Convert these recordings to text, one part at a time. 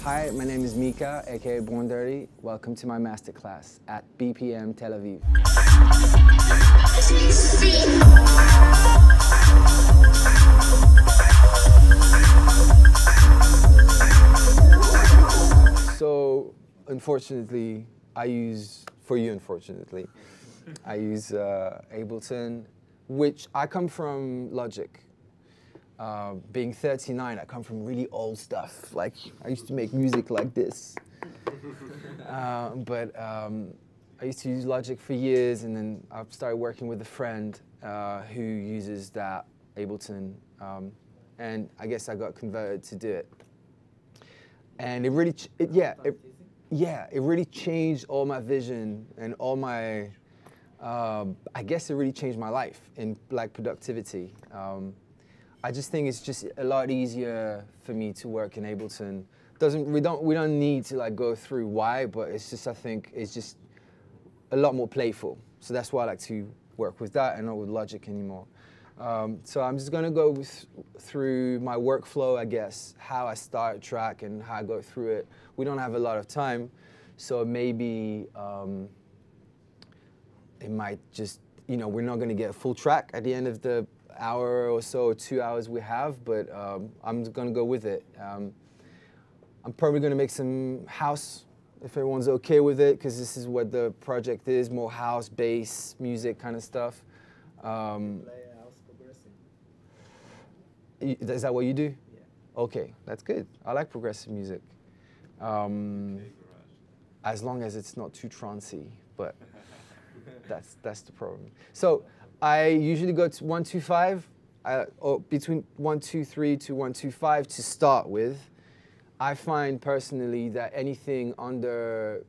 Hi, my name is Mika, aka Born Dirty. Welcome to my masterclass at BPM Tel Aviv. So, unfortunately, I use Ableton, which I come from Logic. Being 39, I come from really old stuff. Like, I used to make music like this. But I used to use Logic for years, and then I started working with a friend who uses that Ableton. And I guess I got converted to do it. And it really, it really changed all my vision and all my, I guess it really changed my life in like productivity. I just think it's just a lot easier for me to work in Ableton. We don't need to like go through why, but it's just, I think it's just a lot more playful. So that's why I like to work with that and not with Logic anymore. So I'm just gonna go through my workflow, I guess, how I start a track and how I go through it. We don't have a lot of time, so maybe it might just, you know, we're not gonna get a full track at the end of the hour or so, or 2 hours we have, but I'm gonna go with it. I'm probably gonna make some house, if everyone's okay with it, because this is what the project is, more house, bass, music kind of stuff. Is that what you do? Yeah. Okay, that's good. I like progressive music. As long as it's not too trancey, but that's the problem. So I usually go to 1-2-5, or between 1-2-3 to 1-2-5 to start with. I find personally that anything under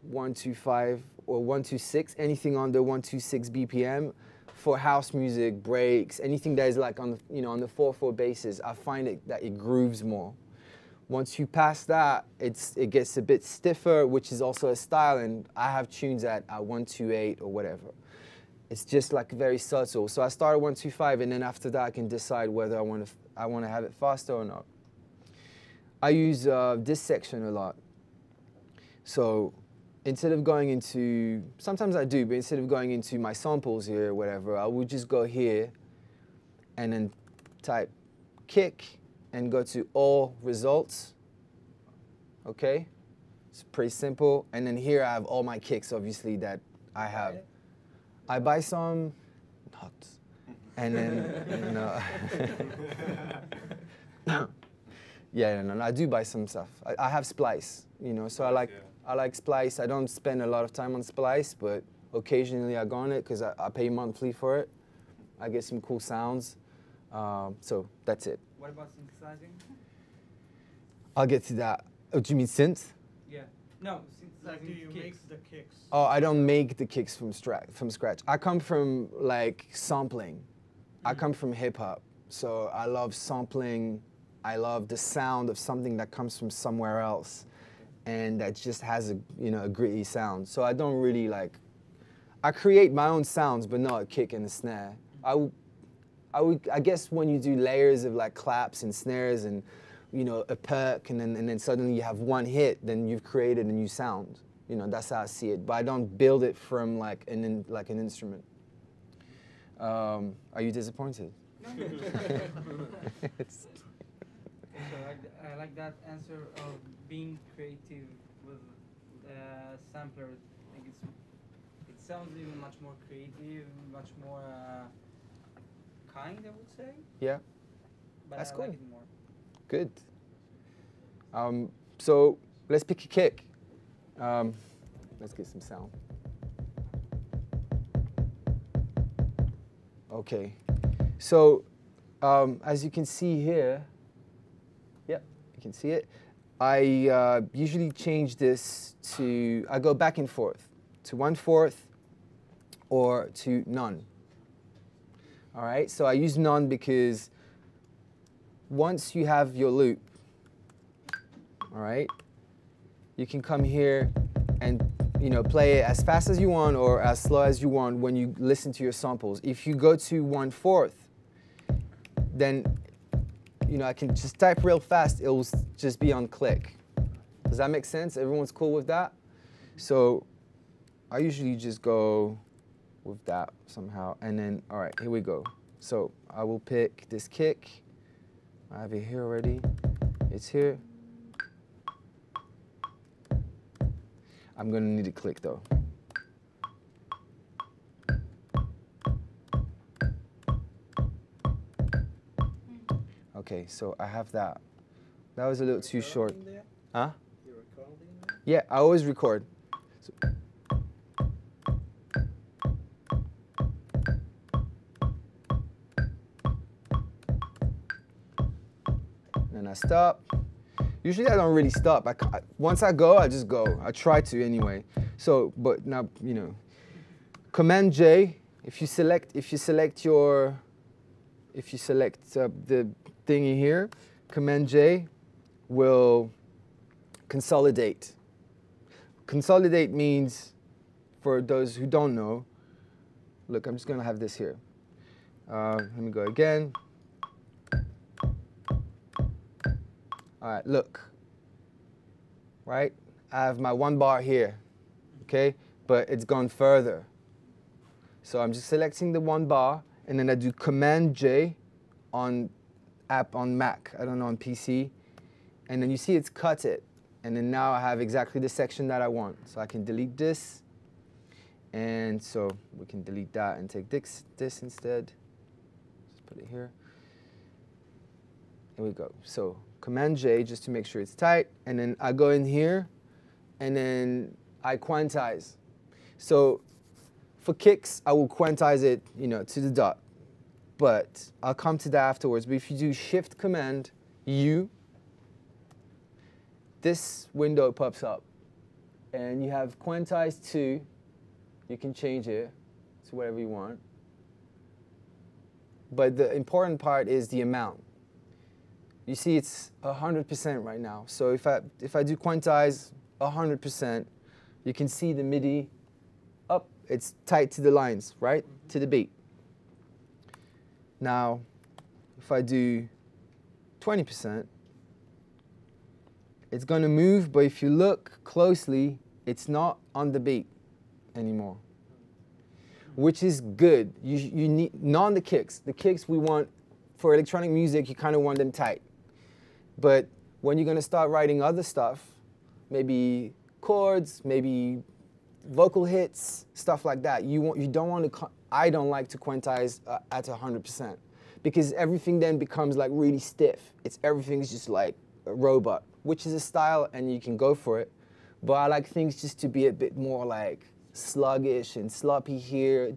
1-2-5 or 1-2-6, anything under 1-2-6 BPM for house music, breaks, anything that is like on the, you know, on the 4/4 basis, I find that it grooves more. Once you pass that, it gets a bit stiffer, which is also a style, and I have tunes at 1-2-8 or whatever. It's just like very subtle. So I start at 1-2-5, and then after that I can decide whether I want to have it faster or not. I use this section a lot. So instead of going into, sometimes I do, but instead of going into my samples here or whatever, I would just go here and then type kick and go to all results. Okay? It's pretty simple. And then here I have all my kicks, obviously, that I have. I buy some, not. And then, you know. Yeah, no, I do buy some stuff. I have Splice, you know, so I like Splice. I don't spend a lot of time on Splice, but occasionally I go on it because I pay monthly for it. I get some cool sounds, so that's it. What about synthesizing? I'll get to that. Oh, do you mean synth? Yeah. No, synthesizing. Like, do you make the kicks? Oh, I don't make the kicks from scratch. I come from like sampling. I come from hip hop, so I love sampling. I love the sound of something that comes from somewhere else, and that just has a, you know, a gritty sound. So I don't really like. I create my own sounds, but not a kick and a snare. I guess when you do layers of like claps and snares and, you know, a perk, and then suddenly you have one hit, then you've created a new sound. You know, that's how I see it. But I don't build it from like an instrument. Are you disappointed? So I like that answer of being creative with sampler. I think it sounds even much more creative, much more kind, I would say. Yeah, But that's I cool. like it more. Good. So let's pick a kick. Let's get some sound. Okay. So as you can see here, yeah, you can see it. I usually change this to, I go back and forth to 1/4 or to none. All right, so I use none because once you have your loop, all right, you can come here and, you know, play it as fast as you want or as slow as you want when you listen to your samples. If you go to 1/4, then you know, I can just type real fast, it will just be on click. Does that make sense? Everyone's cool with that? So I usually just go with that somehow. And then, all right, here we go. So I will pick this kick. I have it here already. It's here. I'm gonna need a click though. Okay, so I have that. That was a little too short. Huh? You're recording that? Yeah, I always record. So, and I stop. Usually I don't really stop. Once I go, I just go. I try to anyway. So, but now, you know, Command J. If you select the thingy here, Command J will consolidate. Consolidate means, for those who don't know, look, I'm just gonna have this here. Let me go again. All right, look, right? I have my 1 bar here, okay? But it's gone further. So I'm just selecting the 1 bar, and then I do Command J on Mac, I don't know, on PC. And then you see it's cut it. And then now I have exactly the section that I want. So I can delete this. And so we can delete that and take this instead. Just put it here. Here we go. So Command J just to make sure it's tight. And then I go in here, and then I quantize. So for kicks, I will quantize it, you know, to the dot. But I'll come to that afterwards. But if you do Shift Command U, this window pops up. And you have quantized to. You can change it to whatever you want. But the important part is the amount. You see it's 100% right now. So if I do quantize 100%, you can see the MIDI up. It's tight to the lines, right? To the beat. Now, if I do 20%, it's going to move, but if you look closely, it's not on the beat anymore, which is good. You need, not on the kicks. The kicks we want, for electronic music, you kind of want them tight. But when you're going to start writing other stuff, maybe chords, maybe vocal hits, stuff like that, you don't want to, I don't like to quantize at 100%, because everything then becomes like really stiff. Everything's just like a robot, which is a style and you can go for it. But I like things just to be a bit more like sluggish and sloppy here.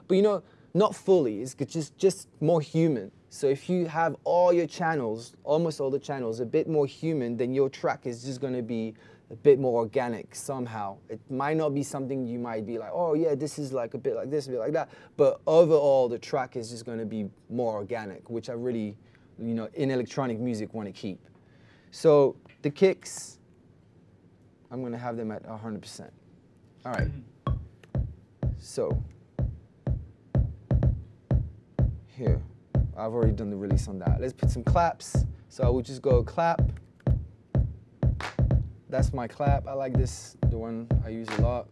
But you know, not fully, it's just more human. So if you have all your channels, almost all the channels, a bit more human, then your track is just gonna be a bit more organic somehow. It might not be something you might be like, oh yeah, this is like a bit like this, a bit like that. But overall, the track is just gonna be more organic, which I really, you know, in electronic music want to keep. So the kicks, I'm gonna have them at 100%. All right, so here, I've already done the release on that. Let's put some claps. So I will just go clap. That's my clap. I like this, the one I use a lot.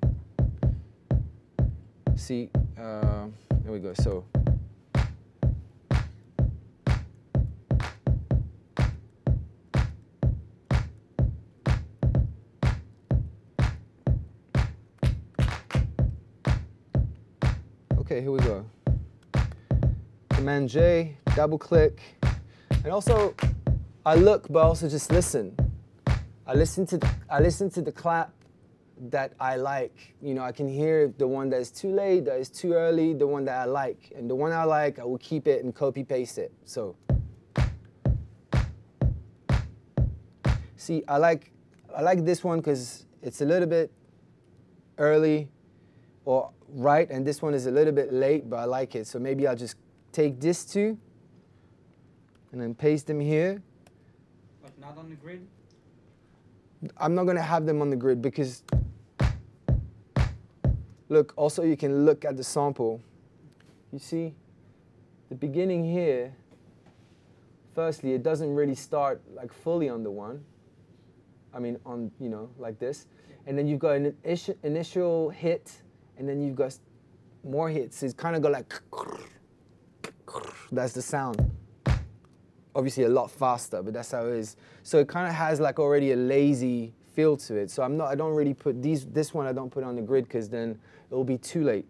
See, there we go. So okay, here we go. Command J, double click. And also, I look, but also just listen. I listen to the clap that I like. You know, I can hear the one that is too late, that is too early, the one that I like. And the one I like, I will keep it and copy paste it. So, see, I like this one because it's a little bit early or right, and this one is a little bit late, but I like it. So maybe I'll just take this two and then paste them here. But not on the grid? I'm not going to have them on the grid because, look, also you can look at the sample. You see, the beginning here, firstly, it doesn't really start like fully on the one. I mean, on, you know, like this. And then you've got an initial hit, and then you've got more hits. It's kind of go like, that's the sound. Obviously a lot faster, but that's how it is. So it kind of has like already a lazy feel to it. So I don't really put this one I don't put on the grid because then it will be too late.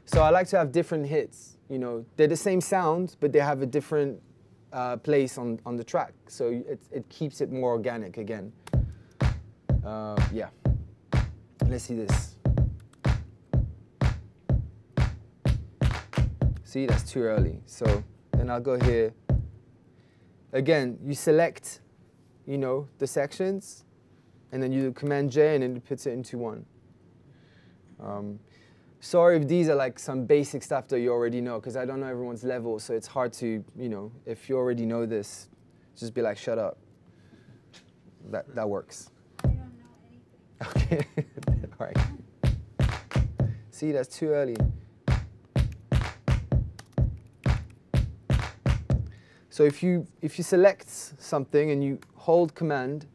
So I like to have different hits. You know, they're the same sound, but they have a different place on the track. So it keeps it more organic again. Yeah. Let's see this. See, that's too early. So then I'll go here. Again, you select, you know, the sections, and then you do Command J, and then it puts it into one. Sorry if these are like some basic stuff that you already know, because I don't know everyone's level, so it's hard to, you know, if you already know this, just be like, shut up. That works. I don't know anything. Okay, all right. See, that's too early. So if you select something and you hold Command,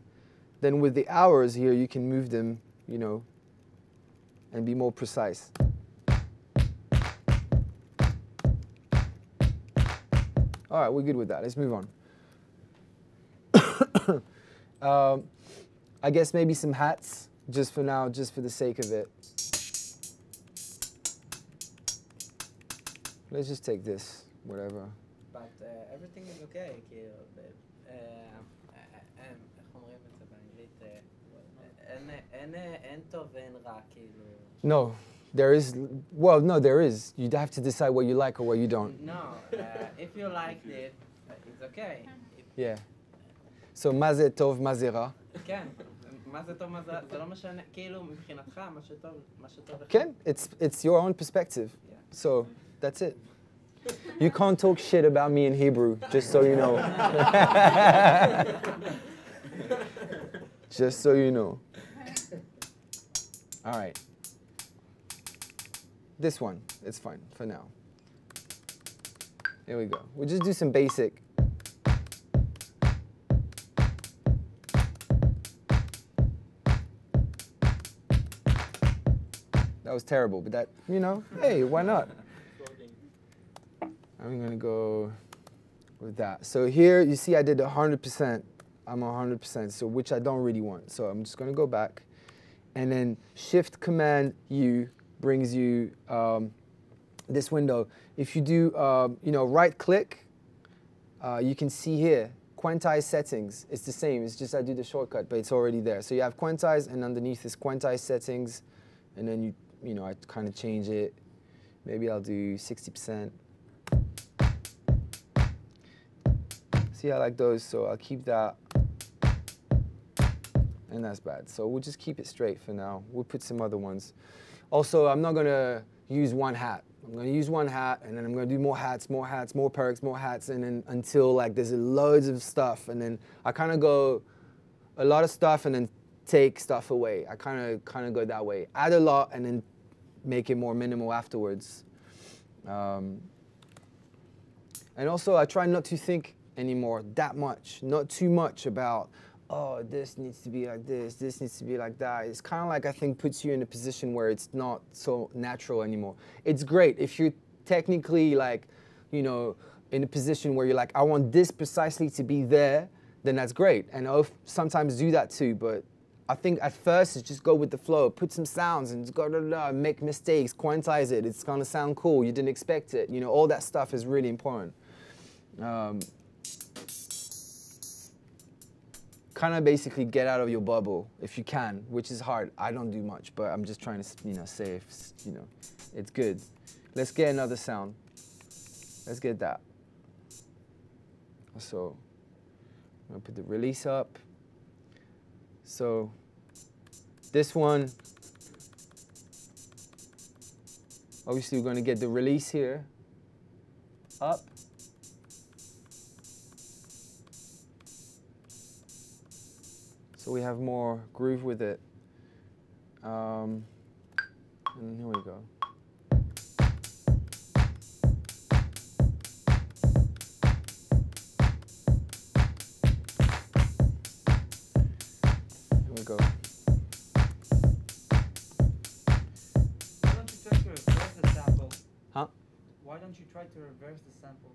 then with the hours here, you can move them, you know, and be more precise. All right, we're good with that. Let's move on. I guess maybe some hats, just for now, just for the sake of it. Let's just take this, whatever. But everything is okay, כאילו, איך אומרים את זה באנגלית? אין טוב ואין רע, כאילו. No, there is, well, no, there is. You'd have to decide what you like or what you don't. No, if you liked it, it's okay. Yeah. So, מה זה טוב, מה זה רע? כן, מה זה טוב, מה זה רע, זה לא משנה, כאילו, מבחינתך, מה שטוב לך. כן, it's your own perspective. Yeah. So, that's it. You can't talk shit about me in Hebrew, just so you know. Just so you know. All right. This one, it's fine for now. Here we go. We'll just do some basic. That was terrible, but that, you know, hey, why not? I'm going to go with that. So here, you see I did 100%. I'm 100%, so which I don't really want. So I'm just going to go back. And then Shift Command U brings you this window. If you do, you know, right-click, you can see here, Quantized Settings. It's the same. It's just I do the shortcut, but it's already there. So you have Quantized, and underneath is Quantized Settings. And then, you know, I kind of change it. Maybe I'll do 60%. See, I like those, so I'll keep that. And that's bad. So we'll just keep it straight for now. We'll put some other ones. Also, I'm not going to use one hat. I'm going to use one hat, and then I'm going to do more hats, more perks, more hats, and then until like there's loads of stuff. And then I kind of go a lot of stuff and then take stuff away. I kind of go that way. Add a lot and then make it more minimal afterwards. And also, I try not to think anymore that much, not too much about, oh, this needs to be like this needs to be like that. It's kind of like, I think, puts you in a position where it's not so natural anymore. It's great if you're technically like, you know, in a position where you're like, I want this precisely to be there, then that's great. And I'll sometimes do that too, but I think at first it's just go with the flow, put some sounds and just go make mistakes, quantize it. It's gonna sound cool. You didn't expect it. You know, all that stuff is really important. Kind of basically get out of your bubble if you can, which is hard. I don't do much, but I'm just trying to, you know, say if, you know, it's good. Let's get another sound. Let's get that. So I'm gonna put the release up. So this one, obviously we're gonna get the release here up. So we have more groove with it. And here we go. don't you try to reverse the sample?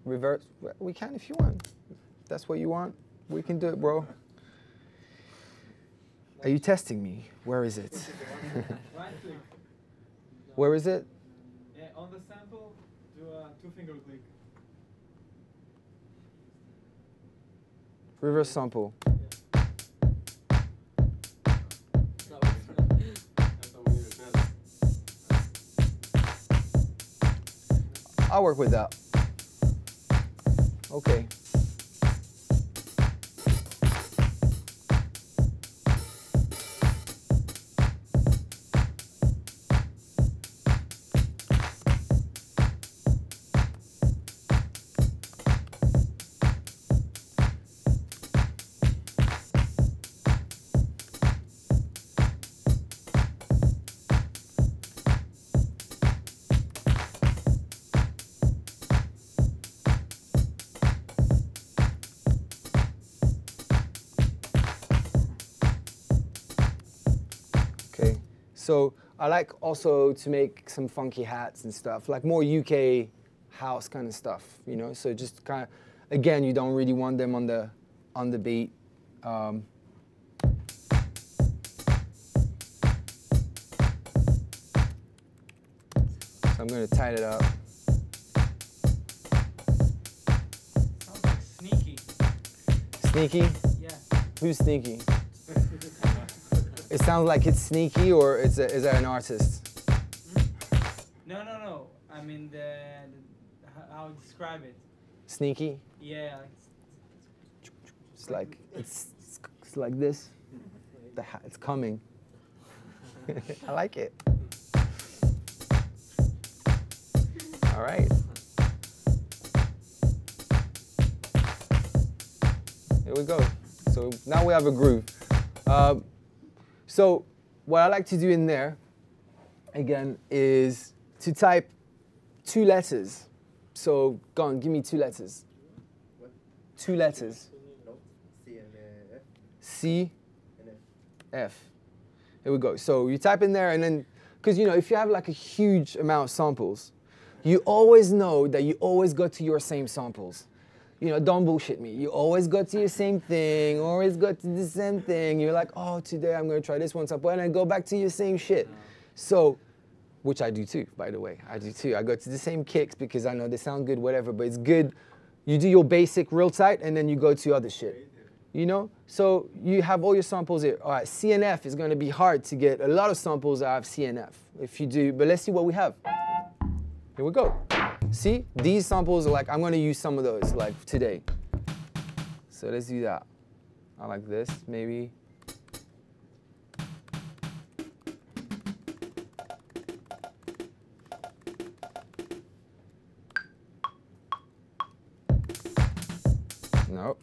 Reverse? We can if you want. If that's what you want, we can do it, bro. Are you testing me? Where is it? Right click. Where is it? Yeah, on the sample, do a 2-finger click. Reverse sample. I'll work with that. Okay. So I like also to make some funky hats and stuff, like more UK house kind of stuff, you know. So just kind of, again, you don't really want them on the beat. So I'm going to tighten it up. Sounds like sneaky. Sneaky? Yeah. Who's sneaky? It sounds like it's sneaky, or is it an artist? No. I mean how I describe it. Sneaky? Yeah. It's like this. It's coming. I like it. All right. Here we go. So now we have a groove. So what I like to do in there, again, is to type 2 letters. So go on, give me 2 letters. What? 2 letters. No. C and F. C, And F. F. Here we go. So you type in there, and then, because you know, if you have like a huge amount of samples, you always know that you always go to your same samples. You know, don't bullshit me. You always go to your same thing, always go to the same thing. You're like, oh, today I'm gonna try this one sample, and then go back to your same shit. So, which I do too, by the way. I do too. I go to the same kicks because I know they sound good, whatever, but it's good. You do your basic real tight, and then you go to other shit. You know? So you have all your samples here. All right, C and F is gonna be hard to get a lot of samples that have C and F. If you do, but let's see what we have. Here we go. See, these samples are like, I'm gonna use some of those like today. So let's do that. I like this, maybe. No.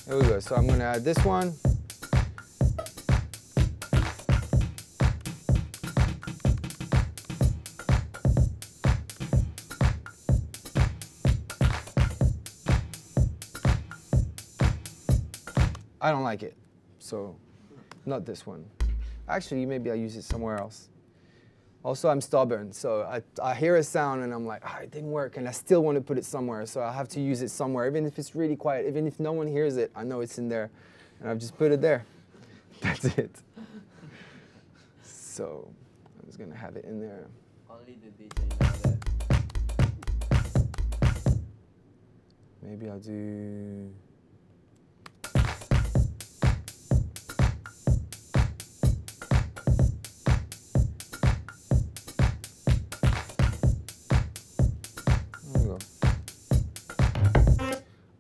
Here we go. So I'm going to add this one. I don't like it, so not this one. Actually, maybe I'll use it somewhere else. Also, I'm stubborn, so I hear a sound and I'm like, ah, it didn't work, and I still want to put it somewhere, so I have to use it somewhere, even if it's really quiet, even if no one hears it, I know it's in there, and I've just put it there. That's it. So I'm just gonna have it in there. Only the DJ knows that. Maybe I'll do.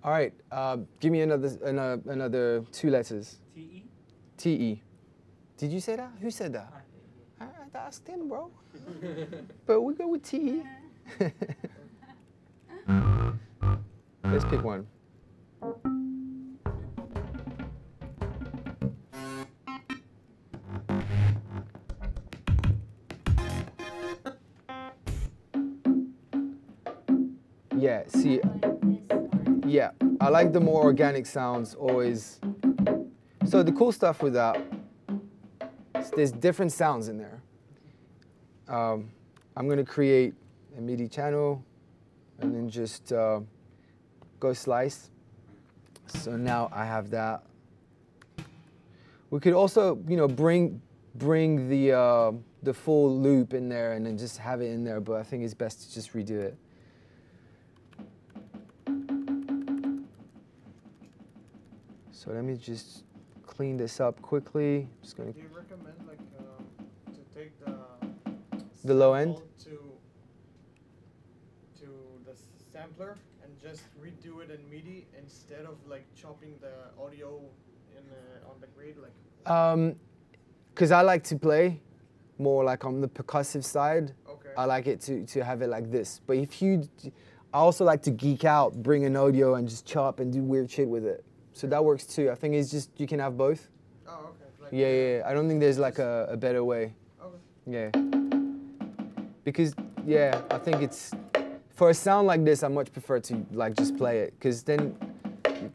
All right, give me another 2 letters. T-E? T-E. Did you say that? Who said that? I asked him, bro. But we go with T. Let's pick one. Yeah, see, yeah, I like the more organic sounds always. So the cool stuff with that, there's different sounds in there. I'm gonna create a MIDI channel and then just go slice. So now I have that. We could also, you know, bring the full loop in there and then just have it in there, but I think it's best to just redo it. So let me just clean this up quickly. Just gonna. Do you recommend like to take the low end to the sampler and just redo it in MIDI instead of like chopping the audio in on the grid, like? Because I like to play more like on the percussive side. Okay. I like it to have it like this. But if you, I also like to geek out, bring an audio and just chop and do weird shit with it. So that works too. I think it's just, you can have both. Oh, okay. Like, Yeah. I don't think there's like a better way. Okay. Yeah. Because, yeah, I think it's, for a sound like this, I much prefer to like just play it. Because then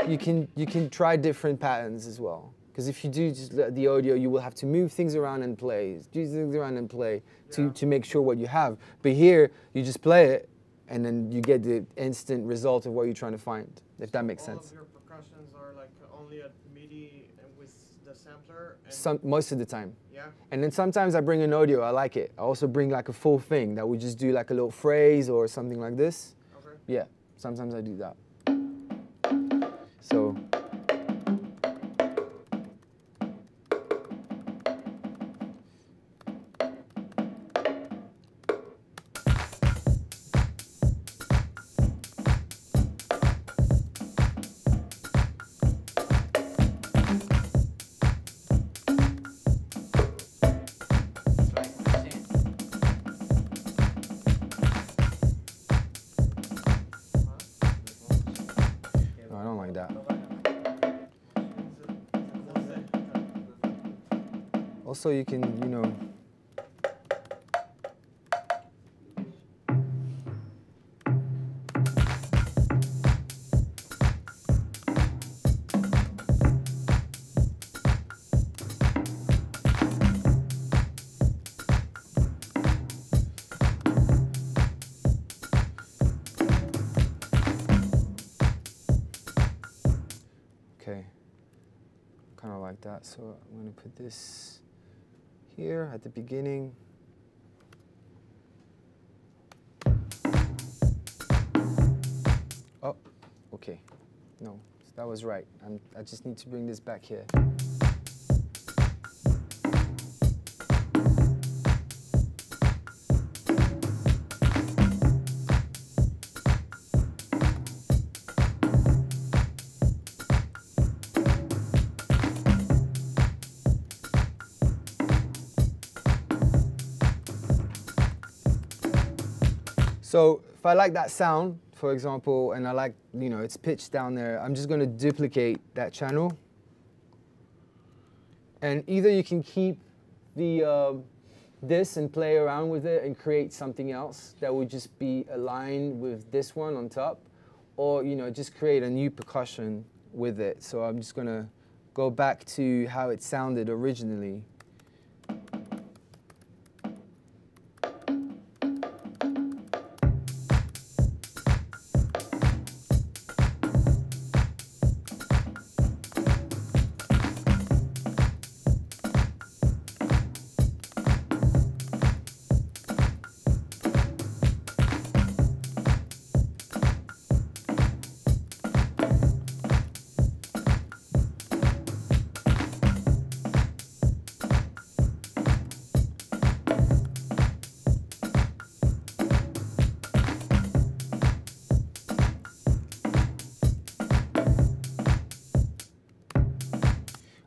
you can try different patterns as well. Because if you do just the audio, you will have to move things around and play, do things around and play to make sure what you have. But here, you just play it, and then you get the instant result of what you're trying to find, if that makes sense. All of your percussions are like only at MIDI and with the sampler? And Most of the time. yeah? And then sometimes I bring an audio, I like it. I also bring like a full thing that would just do like a little phrase or something like this. Okay. Yeah, sometimes I do that. So. Also, you can, you know, okay, kind of like that. So I'm going to put this here at the beginning. Oh, okay. No, that was right. I just need to bring this back here. So if I like that sound, for example, and I like, you know, it's pitched down there, I'm just going to duplicate that channel. And either you can keep the this and play around with it and create something else that would just be aligned with this one on top, or, you know, just create a new percussion with it. So I'm just going to go back to how it sounded originally.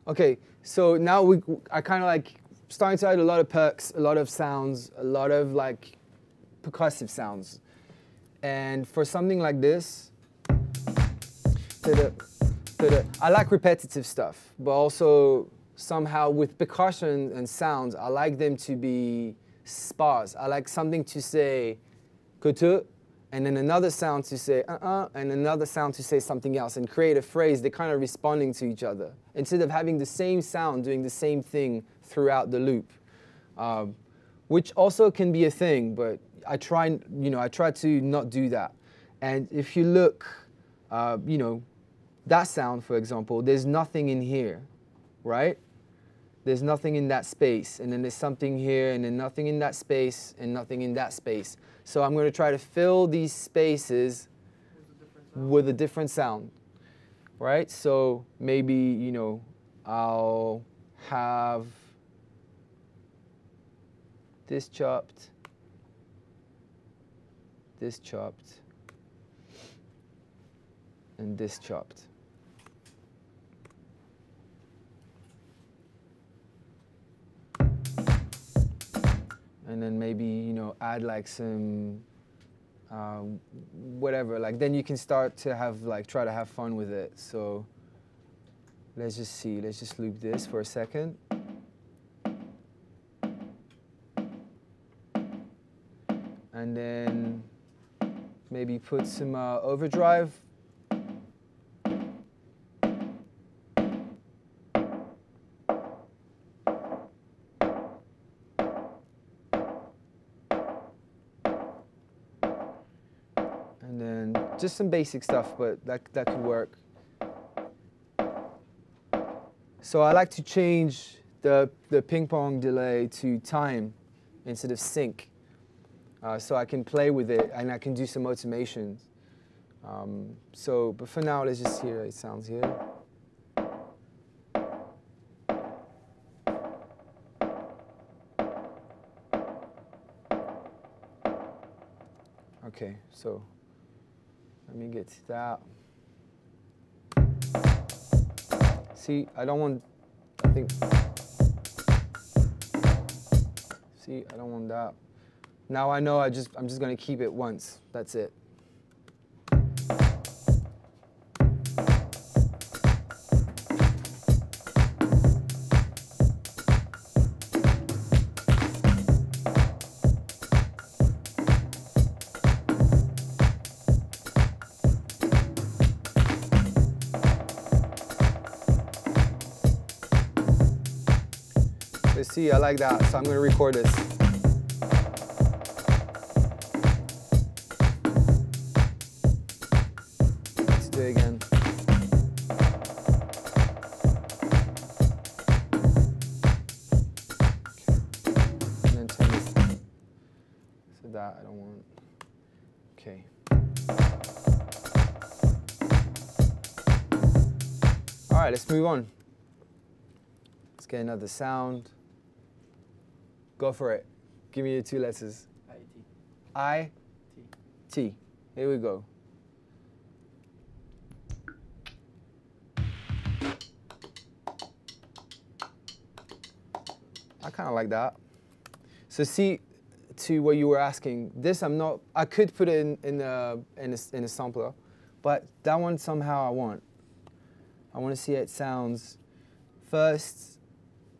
Okay, so now I kind of like starting to add a lot of perks, a lot of sounds, a lot of like percussive sounds. And for something like this, I like repetitive stuff, but also somehow with percussion and sounds, I like them to be sparse. I like something to say kutu, and then another sound to say and another sound to say something else, and create a phrase. They're kind of responding to each other instead of having the same sound doing the same thing throughout the loop, which also can be a thing, but I try to not do that. And if you look, that sound, for example, there's nothing in here, right? There's nothing in that space, and then there's something here, and then nothing in that space, and nothing in that space. So I'm going to try to fill these spaces with a different sound, right? So maybe, I'll have this chopped, and this chopped. And then maybe, add like some, whatever. Like then you can start to have try to have fun with it. So let's just see. Let's just loop this for a second. And then maybe put some overdrive. And then just some basic stuff, but that could work. So I like to change the ping pong delay to time instead of sync. So I can play with it and I can do some automations. But for now, let's just hear it sounds here. Okay, so let me get to that. See, I don't want that. Now I know I'm just going to keep it once. That's it. So see, I like that. So I'm going to record this. Again. And then turn this. So that I don't want. Okay. All right, let's move on. Let's get another sound. Go for it. Give me your two letters. I, T. Here we go. I kind of like that. So see, to what you were asking, this I could put it in a sampler, but that one somehow I want to see how it sounds first,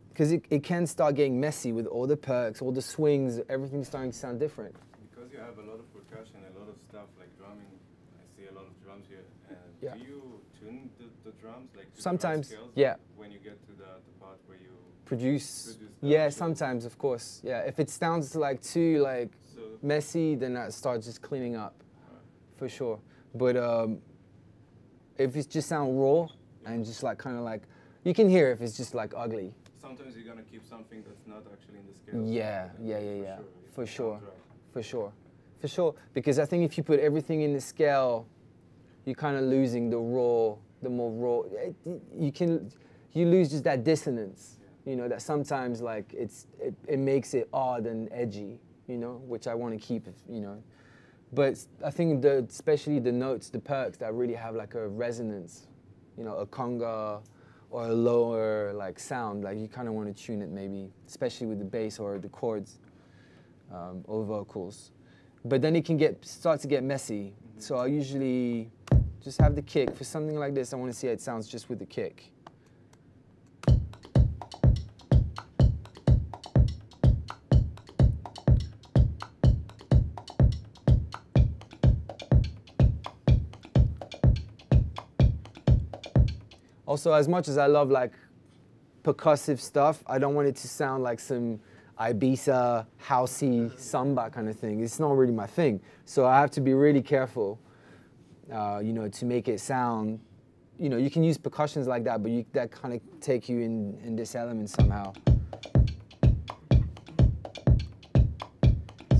because it can start getting messy with all the perks, all the swings, everything's starting to sound different. Because you have a lot of percussion, a lot of stuff like drumming, I see a lot of drums here. Yeah. Do you tune the drums like to sometimes, the right scales, yeah. When you get to the part where you produce yeah, sometimes, of course. Yeah, if it sounds too messy, then I start just cleaning up, for sure. But if it just sound raw and just you can hear if it's just ugly. Sometimes you're gonna keep something that's not actually in the scale. Yeah. For sure. Because I think if you put everything in the scale, you're kind of losing the more raw. You lose just that dissonance. That sometimes it makes it odd and edgy, which I want to keep, But I think especially the notes, the perks that really have a resonance, a conga or a lower like sound, like you kind of want to tune it maybe, especially with the bass or the chords or vocals. But then it can start to get messy. So I usually just have the kick. For something like this, I want to see how it sounds just with the kick. Also, as much as I love like percussive stuff, I don't want it to sound like some Ibiza, housey, samba kind of thing. It's not really my thing. So I have to be really careful, you know, to make it sound, you know, you can use percussions like that, but that kind of take you in this element somehow.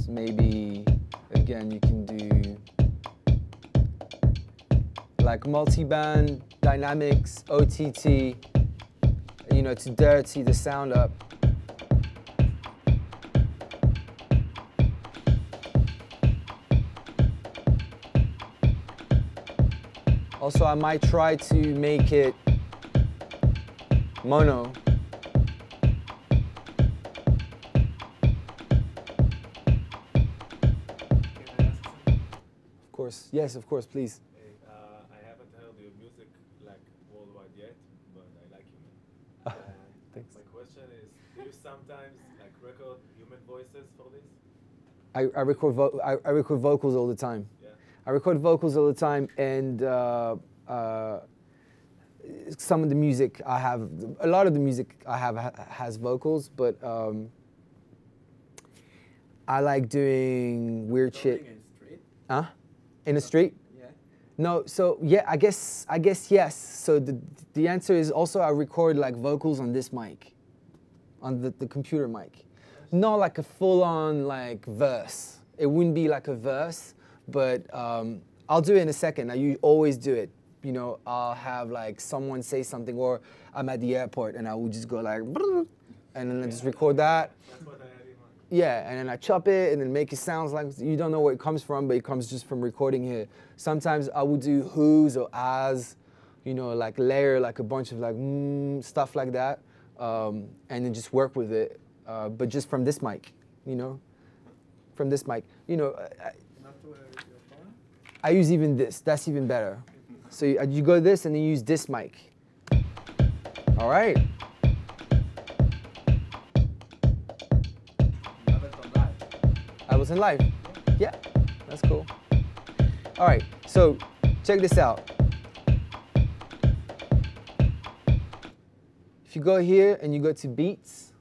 So maybe, again, you can do like multi-band, dynamics, OTT, you know, to dirty the sound up. Also, I might try to make it mono. Of course, yes, of course, please. I haven't heard your music like worldwide yet, but I like you. Thanks. My question is, do you sometimes like record human voices for this? I record vocals all the time. Yeah. I record vocals all the time, and some of the music I have, a lot of the music I have has vocals, but I like doing weird shit. In street? Huh? In the street? Yeah. No, so yeah, I guess yes. So the answer is also I record like vocals on this mic, on the computer mic. Not like a full-on like verse. It wouldn't be like a verse, but I'll do it in a second. I always do it. You know, I'll have like someone say something, or I'm at the airport and I will just go like, and then I just record that. That's what I had in mind. Yeah, and then I chop it and then make it sound like you don't know where it comes from, but it comes just from recording here. Sometimes I will do who's or as, you know, like layer like a bunch of like stuff like that, and then just work with it, but just from this mic, you know, from this mic. You know, Not to your phone? I use even this. That's even better. So you go this and then you use this mic. All right. Ableton Live. Ableton Live. Yeah, that's cool. All right, so check this out. If you go here and you go to beats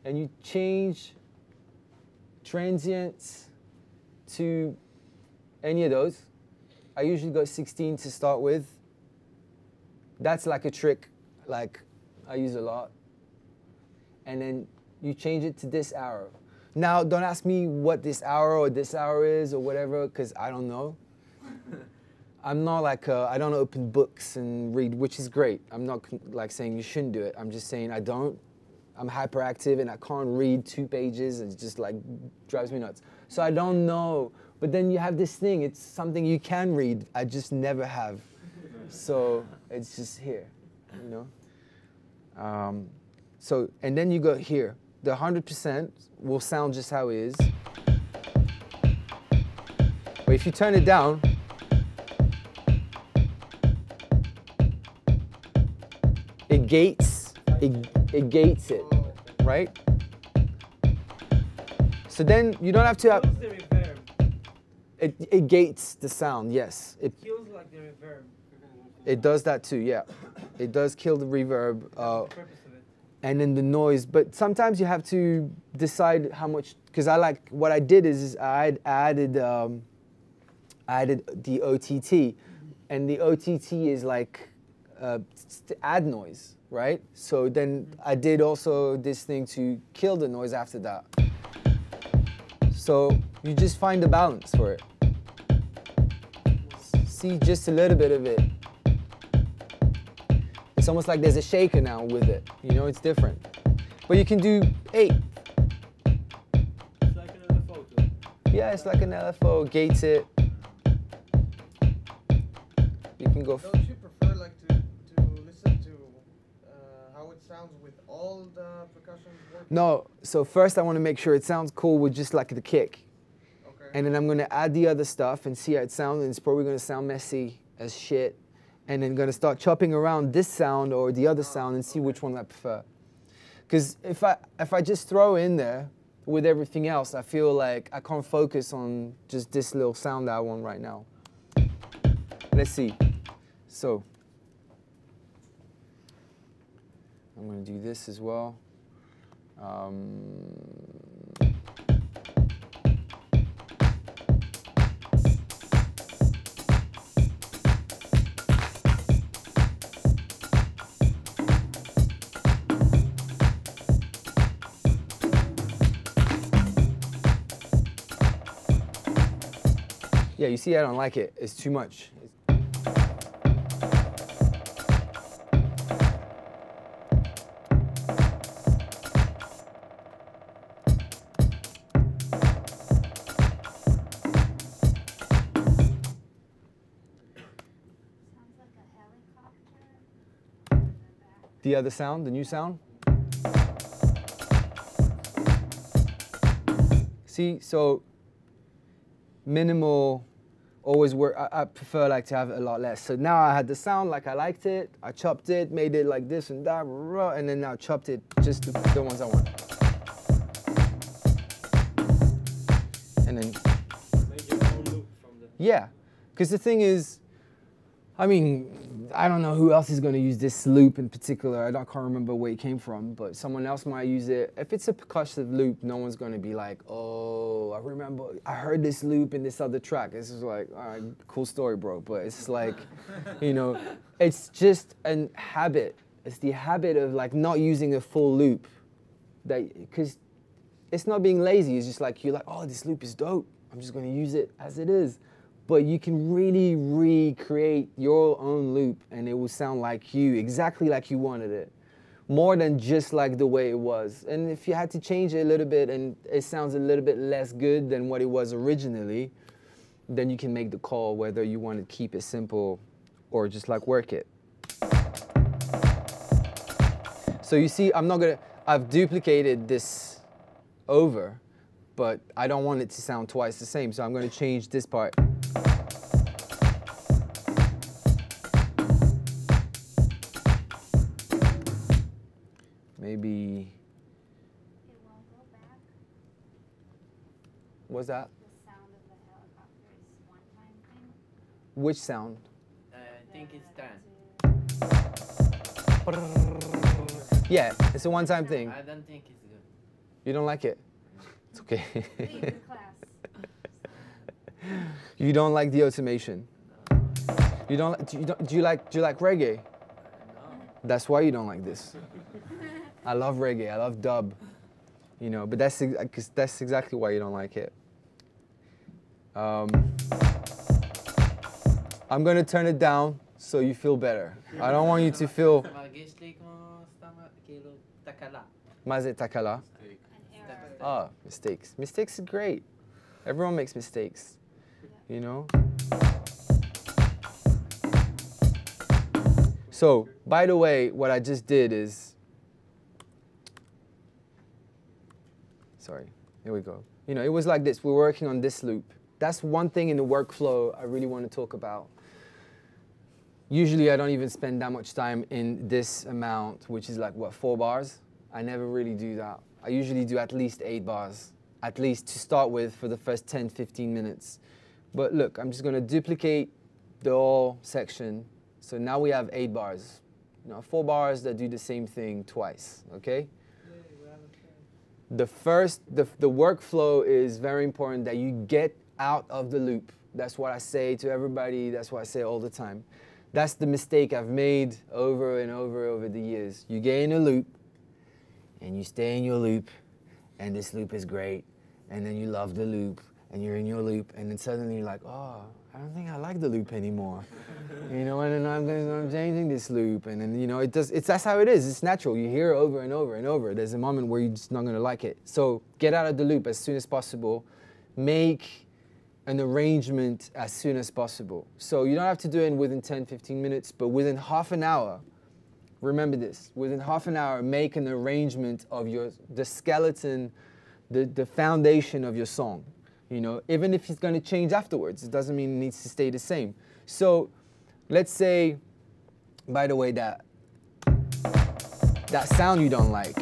and you change transients to any of those, I usually go 16 to start with. That's like a trick, like I use a lot. And then you change it to this arrow. Now, don't ask me what this arrow or this arrow is or whatever, because I don't know. I'm not like, I don't open books and read, which is great. I'm not like saying you shouldn't do it. I'm just saying I don't. I'm hyperactive and I can't read 2 pages. It just like drives me nuts. So I don't know. But then you have this thing. It's something you can read. I just never have. So it's just here, you know. So, and then you go here. The 100% will sound just how it is. But if you turn it down, it gates it, right? So then you don't have to have, What's the reverb? it gates the sound, yes. It Feels like the reverb. does that too, yeah. It does kill the reverb. The purpose of it. And then the noise, but sometimes you have to decide how much, because what I did is I added the OTT, and the OTT is like to add noise, right? So then I did also this thing to kill the noise after that. So you just find the balance for it. See just a little bit of it. It's almost like there's a shaker now with it. You know, it's different. But you can do 8. It's like an LFO too. Yeah, it's like an LFO, gates it. You can go. Don't you prefer like to sounds with all the percussion working? No, so first I want to make sure it sounds cool with just like the kick. Okay. And then I'm going to add the other stuff and see how it sounds, and it's probably going to sound messy as shit. And then going to start chopping around this sound or the other sound and see which one I prefer. Because if I just throw in there with everything else, I feel like I can't focus on just this little sound that I want right now. Let's see. So I'm going to do this as well. Yeah, you see, I don't like it. It's too much. Sounds like a helicopter. The other sound, the new sound. See, so minimal, always work. I prefer like to have it a lot less. So now I had the sound like I liked it. I chopped it, made it like this and that, and then now chopped it just the ones I want. And then Make your own loop from the. yeah, because the thing is, I mean, I don't know who else is going to use this loop in particular. I can't remember where it came from, but someone else might use it. If it's a percussive loop, no one's going to be like, oh, I remember, I heard this loop in this other track. It's just like, all right, cool story, bro. But it's like, you know, it's just a habit. It's the habit of like not using a full loop. Because it's not being lazy. It's just like, you're like, oh, this loop is dope. I'm just going to use it as it is. But you can really recreate your own loop and it will sound like you, exactly like you wanted it. More than just like the way it was. And if you had to change it a little bit and it sounds a little bit less good than what it was originally, then you can make the call whether you want to keep it simple or just like work it. So you see, I've duplicated this over, but I don't want it to sound twice the same. So I'm going to change this part. Maybe, It won't go back. what's that? The sound of the helicopter is one-time thing. Which sound? I think it's Cern. Yeah, it's a one-time thing. I don't think it's good. You don't like it? It's okay. Leave the class. You don't like the automation. You don't. Do you like reggae? No. That's why you don't like this. I love reggae. I love dub. You know, but that's exactly why you don't like it. I'm gonna turn it down so you feel better. I don't want you to feel. מרגיש לי כמו סתם, כאילו, תקלה. מה זה תקלה? An error. Ah, mistakes. Mistakes is great. Everyone makes mistakes. You know? So, by the way, what I just did is, sorry, here we go. You know, it was like this. We're working on this loop. That's one thing in the workflow I really want to talk about. Usually I don't even spend that much time in this amount, which is like, what, 4 bars? I never really do that. I usually do at least 8 bars, at least to start with for the first 10, 15 minutes. But look, I'm just going to duplicate the whole section. So now we have 8 bars. You know, 4 bars that do the same thing twice, okay? The workflow is very important that you get out of the loop. That's what I say to everybody. That's what I say all the time. That's the mistake I've made over and over the years. You get in a loop, and you stay in your loop, and this loop is great, and then you love the loop, and you're in your loop, and then suddenly you're like, oh, I don't think I like the loop anymore. You know, and then I'm changing this loop, and then, you know, that's how it is. It's natural. You hear it over and over and over. There's a moment where you're just not going to like it. So get out of the loop as soon as possible. Make an arrangement as soon as possible. So you don't have to do it within 10, 15 minutes, but within half an hour, Remember this. Within half an hour, make an arrangement of the skeleton, the foundation of your song. You know, even if it's going to change afterwards, it doesn't mean it needs to stay the same. So let's say, by the way, that sound you don't like,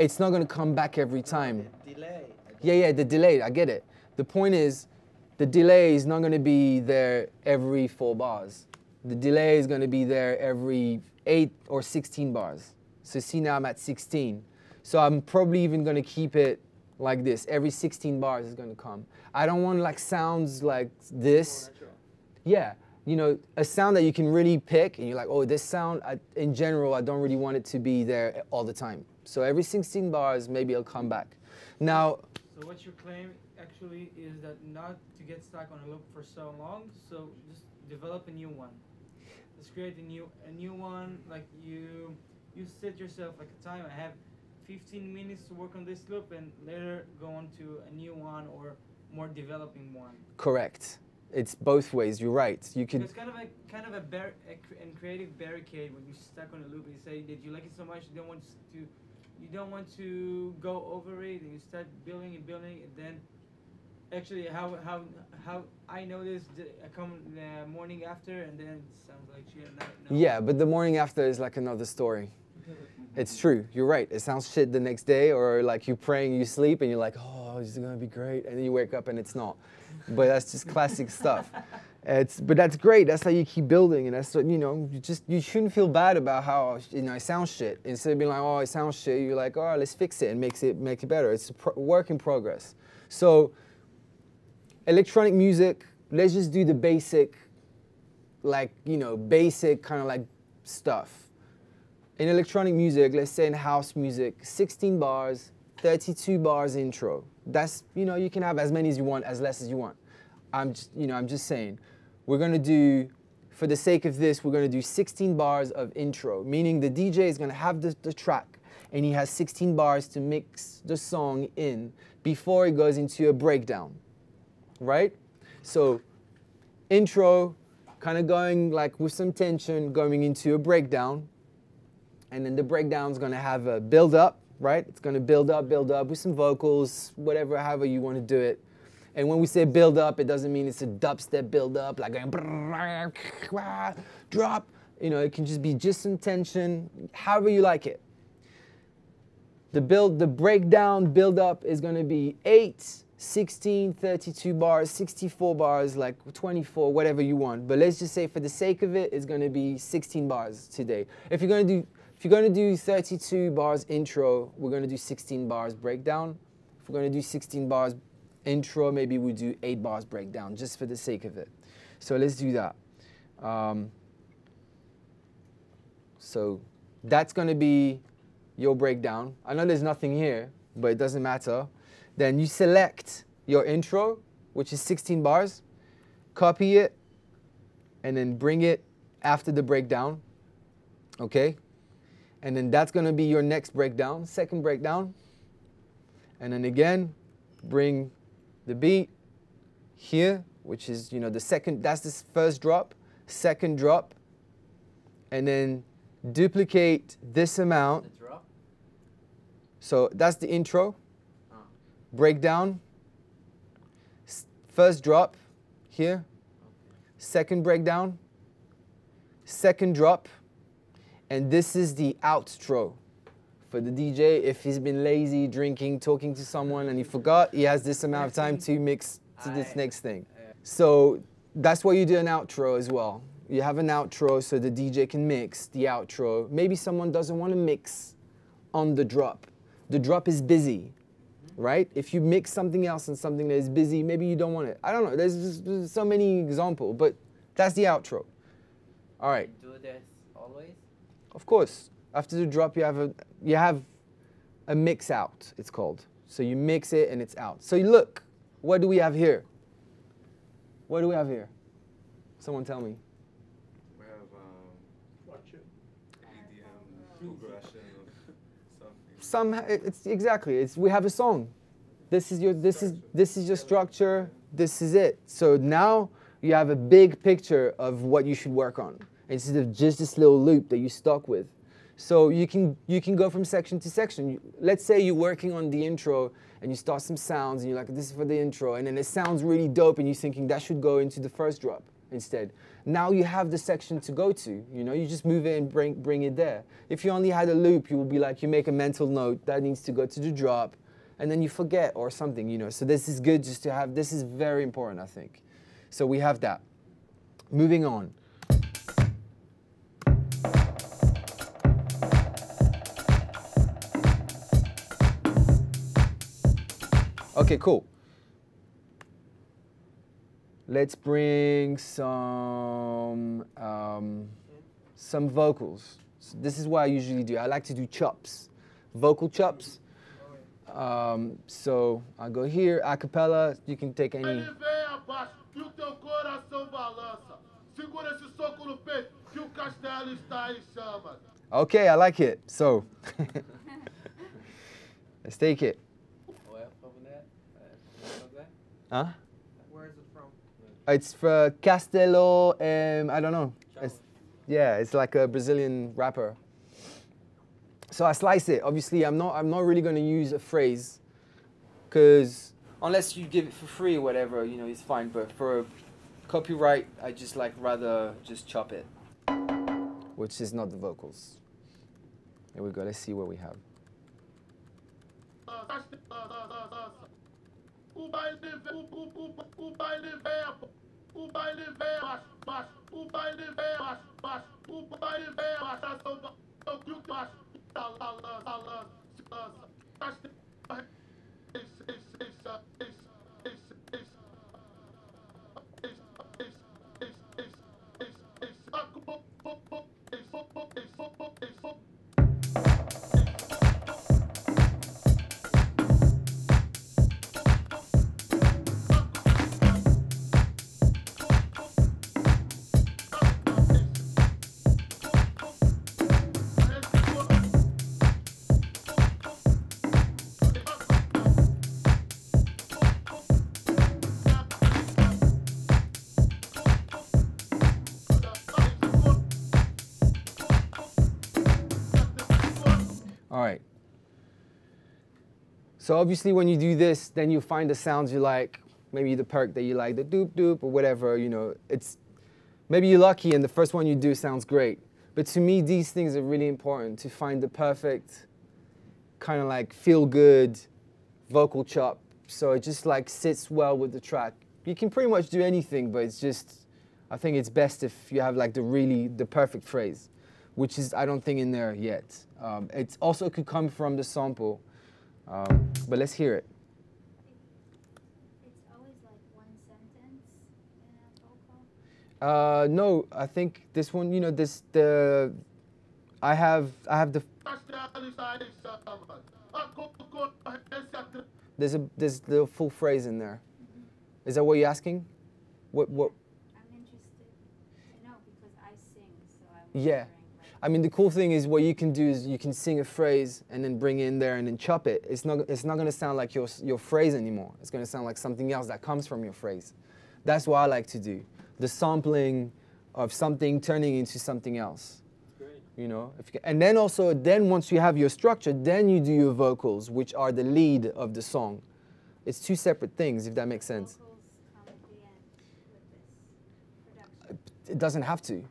it's not going to come back every time. Delay. Yeah, the delay, I get it. The point is, the delay is not going to be there every 4 bars. The delay is going to be there every 8 or 16 bars. So see, now I'm at 16. So I'm probably even going to keep it like this. Every 16 bars is going to come. I don't want like sounds like this. Yeah, you know, a sound that you can really pick and you're like, oh, this sound, in general, I don't really want it to be there all the time. So every 16 bars, maybe it'll come back. Now, so what you claim actually is that not to get stuck on a loop for so long, so just develop a new one. Just create a new one, like you set yourself like a time. I have 15 minutes to work on this loop and later go on to a new one or more developing one. correct. It's both ways, you're right. You could. It's kind of a creative barricade when you're stuck on a loop and you say that you like it so much you don't want to go over it, and you start building and then actually how I know this, I come the morning after and then it sounds like shit. No. Yeah, but the morning after is like another story. It's true, you're right. It sounds shit the next day, or like you're praying, you sleep and you're like, oh, this is gonna be great, and then you wake up and it's not. But that's just classic stuff. But that's great. That's how you keep building, and that's what, you know. You shouldn't feel bad about how, you know, it sounds shit. Instead of being like, oh, it sounds shit, you're like, oh, let's fix it and make it better. It's a work in progress. So, electronic music. Let's just do the basic, like, you know, basic kind of like stuff. In electronic music, let's say in house music, 16 bars, 32 bars intro. That's, you know, you can have as many as you want, as less as you want. I'm just saying, we're gonna do, for the sake of this, we're gonna do 16 bars of intro, meaning the DJ is gonna have the track and he has 16 bars to mix the song in before it goes into a breakdown, right? So intro, kind of going like with some tension, going into a breakdown, and then the breakdown is gonna have a build up, right? It's gonna build up with some vocals, whatever, however you wanna do it. And when we say build up, it doesn't mean it's a dubstep build up, like a drop. You know, it can just be just some tension, however you like it. The breakdown build up is gonna be 8, 16, 32 bars, 64 bars, like 24, whatever you want. But let's just say for the sake of it, it's gonna be 16 bars today. If you're gonna do 32 bars intro, we're gonna do 16 bars breakdown. If we're gonna do 16 bars intro, maybe we do 8 bars breakdown, just for the sake of it. So let's do that. So that's gonna be your breakdown. I know there's nothing here, but it doesn't matter. Then you select your intro, which is 16 bars, copy it, and then bring it after the breakdown, okay? And then that's gonna be your next breakdown, second breakdown. And then again, bring the beat here, which is, you know, the second, that's the first drop, second drop, and then duplicate this amount. The drop? So that's the intro, breakdown, first drop here, second breakdown, second drop, and this is the outro. For the DJ, if he's been lazy, drinking, talking to someone, and he forgot, he has this amount of time to mix to this next thing. So that's why you do an outro as well. You have an outro so the DJ can mix the outro. Maybe someone doesn't want to mix on the drop. The drop is busy, right? If you mix something else and something that is busy, maybe you don't want it. I don't know, there's so many examples, but that's the outro. All right. Do this always? Of course. After the drop, you have a mix out, it's called. So you mix it and it's out. So you look, what do we have here? What do we have here? Someone tell me. We have EDM, progression of something. It's exactly. We have a song. This is your structure. This is it. So now you have a big picture of what you should work on instead of just this little loop that you're stuck with. So you can go from section to section. Let's say you're working on the intro and you start some sounds and you're like, this is for the intro, and then it sounds really dope and you're thinking that should go into the first drop instead. Now you have the section to go to, you know, you just move it and bring it there. If you only had a loop, you will be like, you make a mental note that needs to go to the drop, and then you forget or something, you know. So this is good just to have, this is very important, I think. So we have that. Moving on. Okay, cool. Let's bring some vocals. So this is what I usually do. I like to do chops, vocal chops. So I go here, a cappella. You can take any. Okay, I like it. So let's take it. Huh? Where is it from? It's for Castello, I don't know. It's like a Brazilian rapper. So I slice it. Obviously, I'm not really going to use a phrase, because unless you give it for free or whatever, you know, it's fine. But for copyright, I just like rather just chop it, which is not the vocals. Here we go. Let's see what we have. All right. So obviously when you do this, then you find the sounds you like, maybe the perk that you like, the doop doop or whatever, you know, it's, maybe you're lucky and the first one you do sounds great. But to me, these things are really important, to find the perfect kind of like feel good vocal chop. So it just like sits well with the track. You can pretty much do anything, but it's just, I think it's best if you have like the perfect phrase, which is, I don't think, in there yet. It also could come from the sample, but let's hear it. It's always like one sentence in a vocal. No, I think this one, you know, I have the. There's the full phrase in there. Is that what you're asking? What? I'm interested to know because I sing, so I was Yeah. wondering, like, I mean, the cool thing is what you can do is you can sing a phrase and then bring it in there and then chop it. It's not going to sound like your phrase anymore. It's going to sound like something else that comes from your phrase. That's what I like to do. The sampling of something turning into something else. Great. You know, and then also, once you have your structure, then you do your vocals, which are the lead of the song. It's two separate things, if that makes sense. vocals come at the end with this production. It doesn't have to.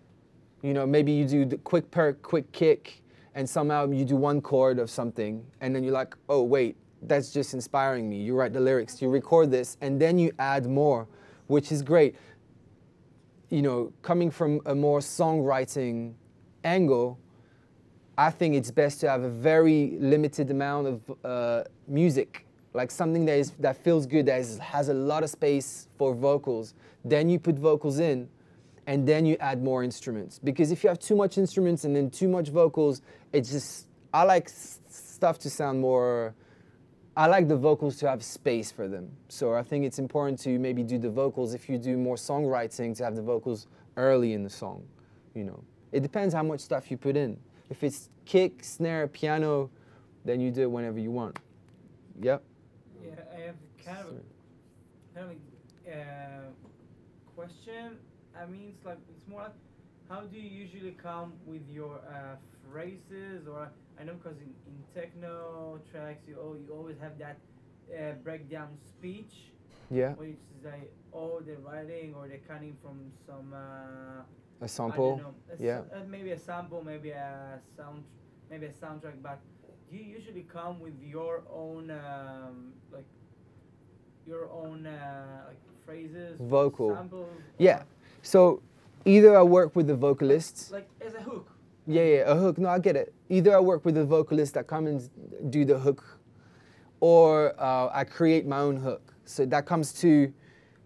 You know, maybe you do the quick perk, quick kick, and somehow you do one chord of something, and then you're like, oh wait, that's just inspiring me. You write the lyrics, you record this, and then you add more, which is great. You know, coming from a more songwriting angle, I think it's best to have a very limited amount of music, like something that feels good, that has a lot of space for vocals. Then you put vocals in, and then you add more instruments. Because if you have too much instruments and then too much vocals, it's just, I like stuff to sound more, I like the vocals to have space for them. So I think it's important to maybe do the vocals, if you do more songwriting, to have the vocals early in the song, you know. It depends how much stuff you put in. If it's kick, snare, piano, then you do it whenever you want. Yep. Yeah, I have kind of question. I mean, it's more like, how do you usually come with your phrases, or I know because in techno tracks you always have that breakdown speech, Yeah. which is like they're writing or they're cutting from some A sample. I don't know, Yeah. maybe a sample, maybe a soundtrack, but you usually come with your own like phrases, Vocal. samples. Yeah. So either I work with the vocalists. Like as a hook. Yeah, a hook. No, I get it. Either I work with the vocalists that come and do the hook, or I create my own hook. So that comes to,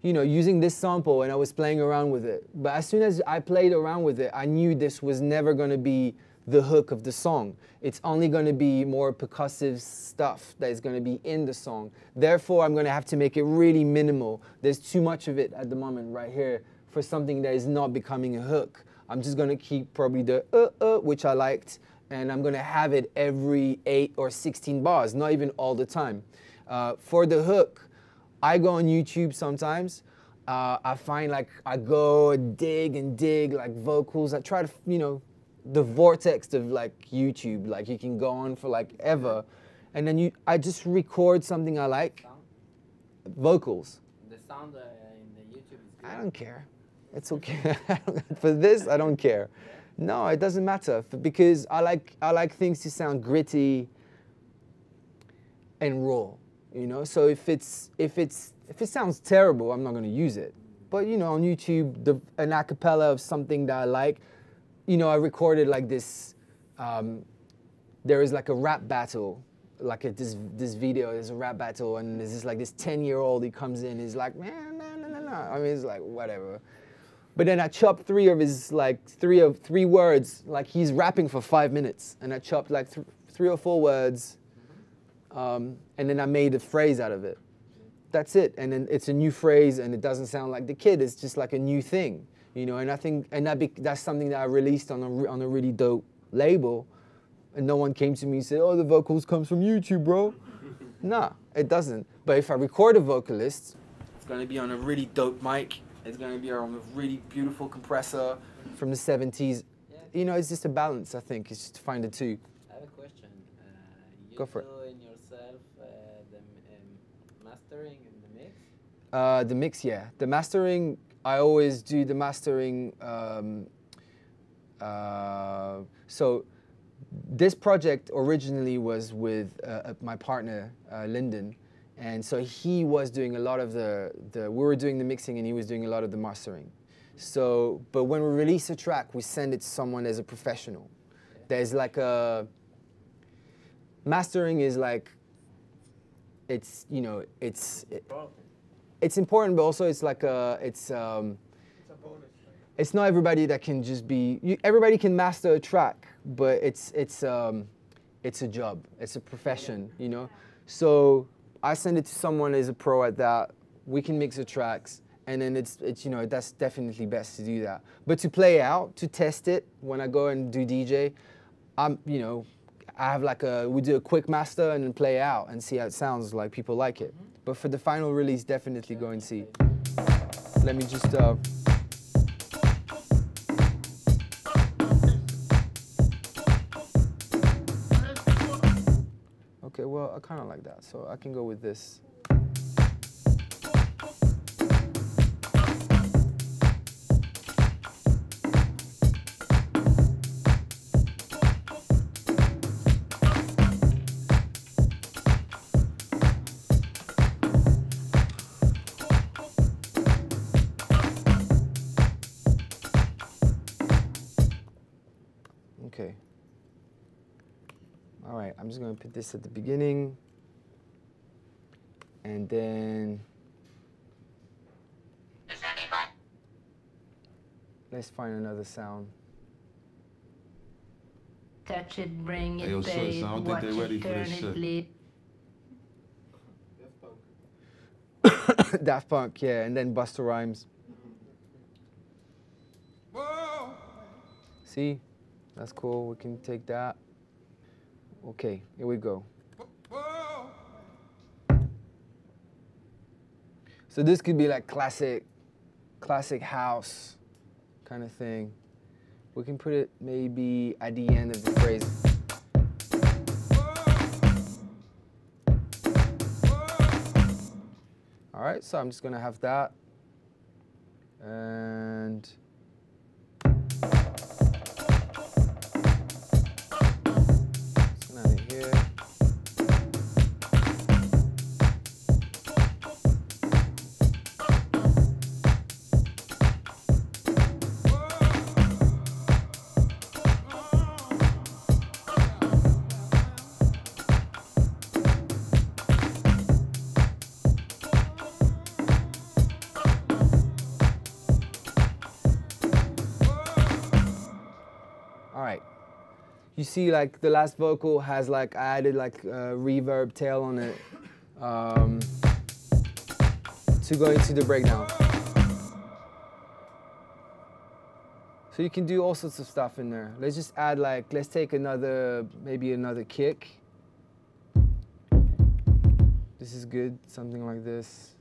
using this sample, and I was playing around with it. But as soon as I played around with it, I knew this was never going to be the hook of the song. It's only going to be more percussive stuff that is going to be in the song. Therefore, I'm going to have to make it really minimal. There's too much of it at the moment right here for something that is not becoming a hook. I'm just going to keep probably the which I liked, and I'm going to have it every 8 or 16 bars, not even all the time. For the hook, I go on YouTube sometimes. I find like I go dig like vocals. I try to, the vortex of like YouTube, like you can go on for like ever. And then I just record something I like. Sound? Vocals. The sound in the YouTube is good. I don't care. It's okay. For this, I don't care. No, it doesn't matter because I like things to sound gritty and raw. So if it sounds terrible, I'm not going to use it. But on YouTube, an acapella of something that I like, I recorded like this. There is like a rap battle, like this video. There's a rap battle, and there's this 10-year-old. He comes in, he's like, man, no. I mean, it's like whatever. But then I chopped three words, like he's rapping for 5 minutes, and I chopped like 3 or 4 words, and then I made a phrase out of it. That's it, and then it's a new phrase, and it doesn't sound like the kid. It's just like a new thing, And I think, that's something that I released on a really dope label, and no one came to me and said, "Oh, the vocals comes from YouTube, bro." Nah, it doesn't. But if I record a vocalist, it's gonna be on a really dope mic. It's going to be on a really beautiful compressor from the 70s. Yeah. It's just a balance, I think. It's just to find the two. I have a question. You Go for it. do in yourself the mastering and the mix? The mix, yeah. The mastering, I always do the mastering. So this project originally was with my partner, Lyndon. And so he was doing a lot of we were doing the mixing and he was doing a lot of the mastering. So, but when we release a track, we send it to someone as a professional. There's like mastering is like, it's important, but also it's like it's a bonus. It's not everybody that can just be, everybody can master a track, but it's a job, it's a profession, So, I send it to someone as a pro at that. We can mix the tracks, and then it's that's definitely best to do that. But to play out, to test it, when I go and do DJ, I have we do a quick master and then play out and see how it sounds, like people like it. But for the final release, definitely go and see. Let me just. Okay, well, I kind of like that, so I can go with this. Okay. All right, I'm just going to put this at the beginning, and then let's find another sound. Touch it, bring it, Hey, yo, babe, sis, I don't think watch they ready it, for turn this it, shit. bleed. Daft Punk, yeah, and then Busta Rhymes. See, that's cool, we can take that. Okay, here we go. So this could be like classic house kind of thing. We can put it maybe at the end of the phrase. All right, so I'm just gonna have that. And just gonna have it here. You see, like the last vocal has like I added like a reverb tail on it to go into the breakdown. So you can do all sorts of stuff in there. Let's just add like, let's take another, maybe another kick. This is good, something like this.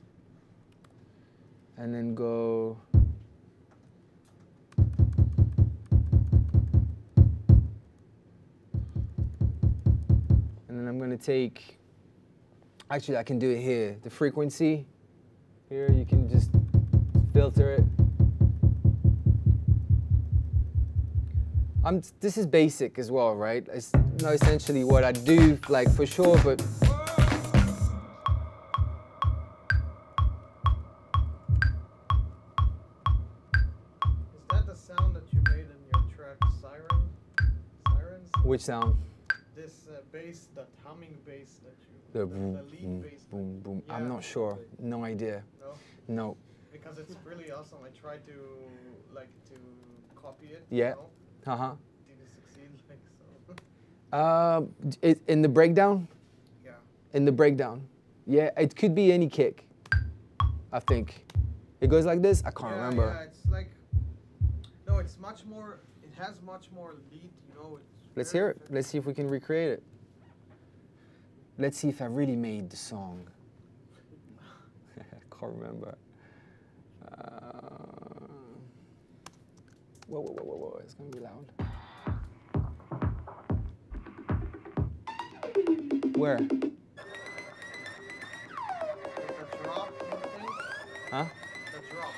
And then go. And then I'm going to take, actually I can do it here. The frequency, here you can just filter it. This is basic as well, right? It's not essentially what I do, like for sure, but. Is that the sound that you made in your track, Sirens? Which sound? This bass, that humming bass that you, The the boom, lead boom, bass. boom, boom. Yeah. I'm not sure. No idea. No? No. Because it's really awesome. I tried to copy it. Yeah. You know? Uh-huh. Didn't succeed, like so. In the breakdown? Yeah. In the breakdown. Yeah, it could be any kick, I think. It goes like this? I can't remember. Yeah, it's like, no, it's much more, it has much more lead, you know. Let's hear it. Let's see if we can recreate it. Let's see if I really made the song. I can't remember. Whoa, it's gonna be loud. Where? The drop, you think? Huh? The drop.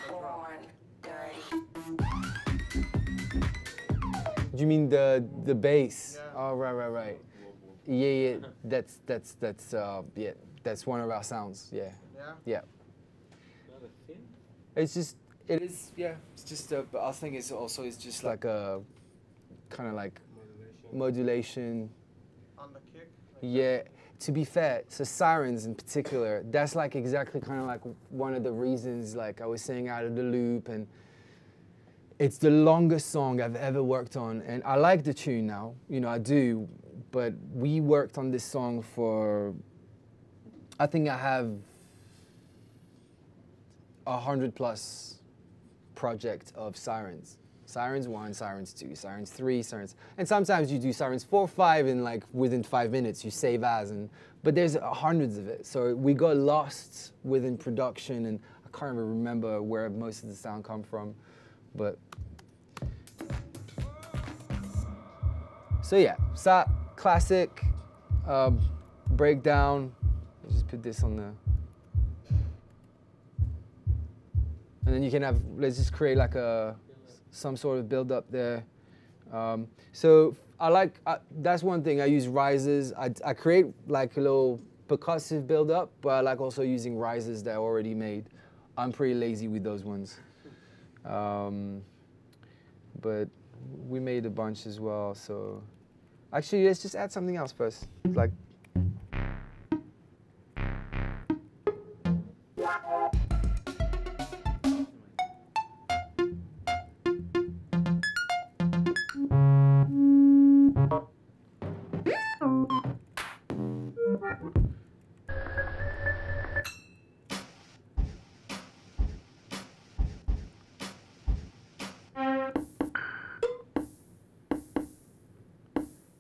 Do you mean the bass? Yeah. Oh, right. Yeah, that's one of our sounds. Yeah. Yeah? Not a thing? It's just, it is, yeah. It's just, but I think it's also, it's just like a kind of like modulation. On the kick? Yeah. To be fair, so Sirens in particular, that's like exactly kind of like one of the reasons, like I was saying, out of the loop, and it's the longest song I've ever worked on, and I like the tune now, you know, I do, but we worked on this song for, I think I have 100+ project of Sirens. Sirens 1, Sirens 2, Sirens 3, Sirens, and sometimes you do Sirens 4, 5, and like within 5 minutes you save as, but there's hundreds of it. So we got lost within production, and I can't even remember where most of the sound come from, but. So yeah, classic breakdown. Let's just put this on the. And then you can have, let's just create like some sort of build up there. So I like, that's one thing, I use rises. I create like a little percussive build up, but I like also using rises that are already made. I'm pretty lazy with those ones. But we made a bunch as well, so. Actually, let's just add something else first. Like.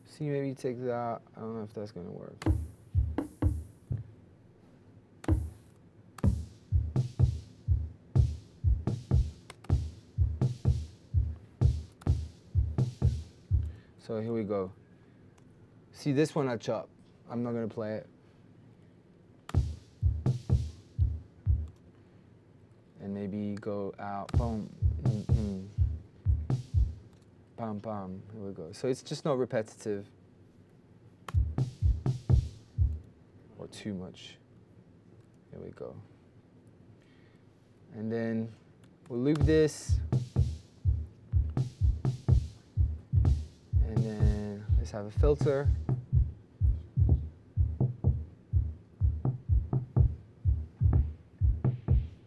See, maybe take that. I don't know if that's gonna work. So here we go. See, this one I chop. I'm not gonna play it. And maybe go out, boom, bam, bam, here we go. So it's just not repetitive or too much. Here we go. And then we'll loop this. And then let's have a filter.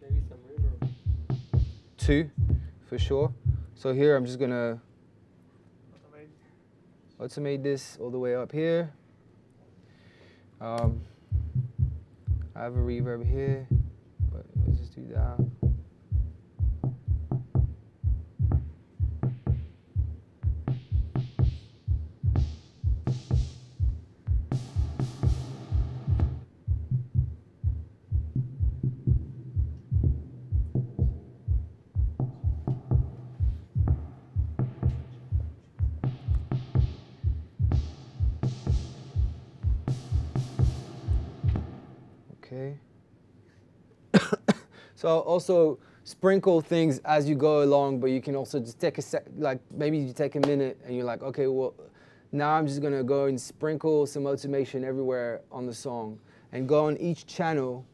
Maybe some reverb. 2 for sure. So here I'm just gonna automate this all the way up here. I have a reverb here, but let's just do that. Okay. So also sprinkle things as you go along, but you can also just take a like maybe you take a minute and you're like, okay, well, now I'm just gonna go and sprinkle some automation everywhere on the song and go on each channel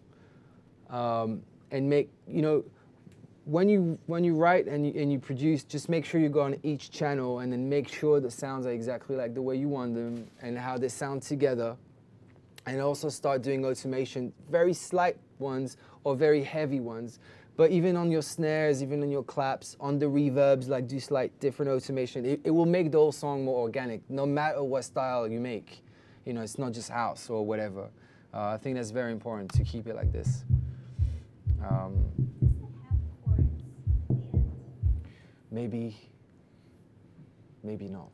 and make, you know, when you write and you produce, just make sure you go on each channel and then make sure the sounds are exactly like the way you want them and how they sound together. And also start doing automation, very slight ones or very heavy ones. But even on your snares, even on your claps, on the reverbs, like do slight different automation. It will make the whole song more organic, no matter what style you make. You know, it's not just house or whatever. I think that's very important to keep it like this. Does it have chords at the end? Maybe not.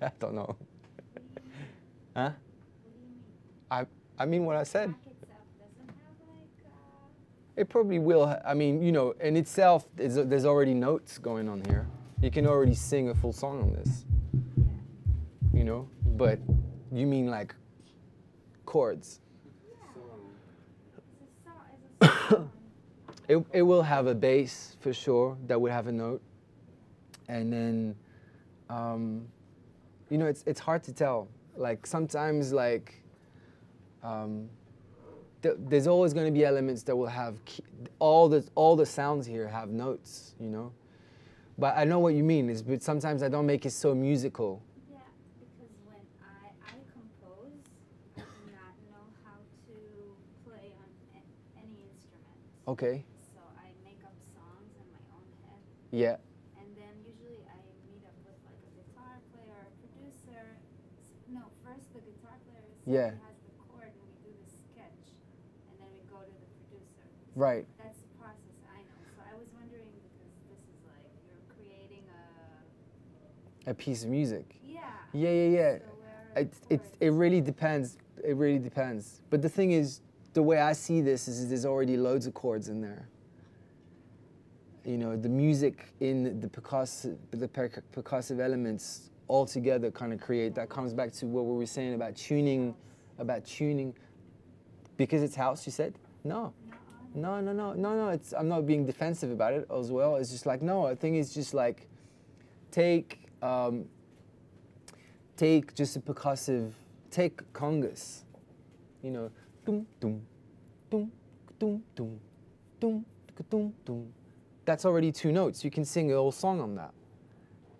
I don't know. Huh? What do you mean? I mean what I said. Track itself doesn't have like. It probably will. I mean, you know, in itself, there's already notes going on here. You can already sing a full song on this. Yeah. You know, but you mean like chords? Yeah. It's a song. It will have a bass for sure that would have a note, and then, you know, it's hard to tell. Like sometimes, like there's always going to be elements that will have all the sounds here have notes, you know. But I know what you mean. But sometimes I don't make it so musical. Yeah, because when I compose, I do not know how to play on any instrument. Okay. So I make up songs in my own head. Yeah. And then usually I meet up with like a guitar player, a producer. No, first the guitar player Yeah. has the chord and we do the sketch. And then we go to the producer. Right. That's the process I know. So I was wondering because this is like you're creating A piece of music. yeah. Yeah. So where are the It chords? really depends. It really depends. But the thing is, the way I see this is there's already loads of chords in there. You know, the music in the percussive elements all together kind of create, that comes back to what we were saying about tuning, because it's house, you said? No. No, it's, I'm not being defensive about it as well. It's just like, no, I think it's just like, take just a percussive, take congas, you know, dum, dum, dum, dum, dum, dum, dum, dum. That's already 2 notes. You can sing a whole song on that.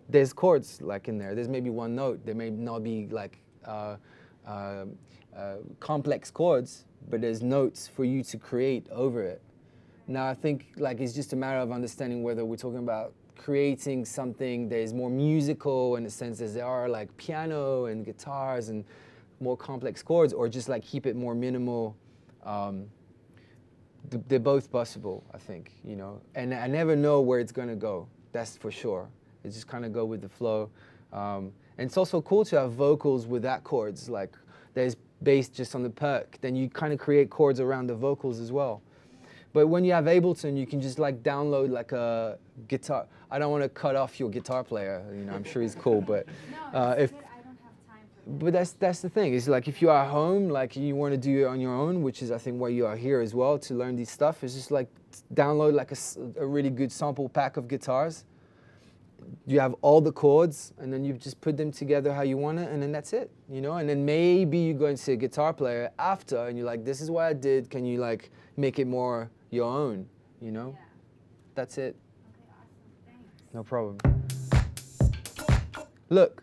There's chords like in there. There's maybe 1 note. There may not be like complex chords, but there's notes for you to create over it. Now I think like it's just a matter of understanding whether we're talking about creating something that is more musical in the sense as there are like piano and guitars and more complex chords, or just like keep it more minimal. They're both possible, I think, you know. And I never know where it's gonna go. That's for sure. It's just kind of go with the flow. And it's also cool to have vocals with that chords. Like there's bass just on the perc. Then you kind of create chords around the vocals as well. But when you have Ableton, you can just like download like a guitar. I don't want to cut off your guitar player. You know, I'm sure he's cool, but No, if good. I don't have time for that. but that's the thing. It's like if you are home, like you want to do it on your own, which is I think why you are here as well to learn these stuff. It's just like download like a really good sample pack of guitars. You have all the chords, and then you just put them together how you want it, and then that's it, you know. And then maybe you go and see a guitar player after, and you're like, "This is what I did. Can you like make it more your own?" You know. Yeah. That's it. Okay, awesome. Thanks. No problem. Look.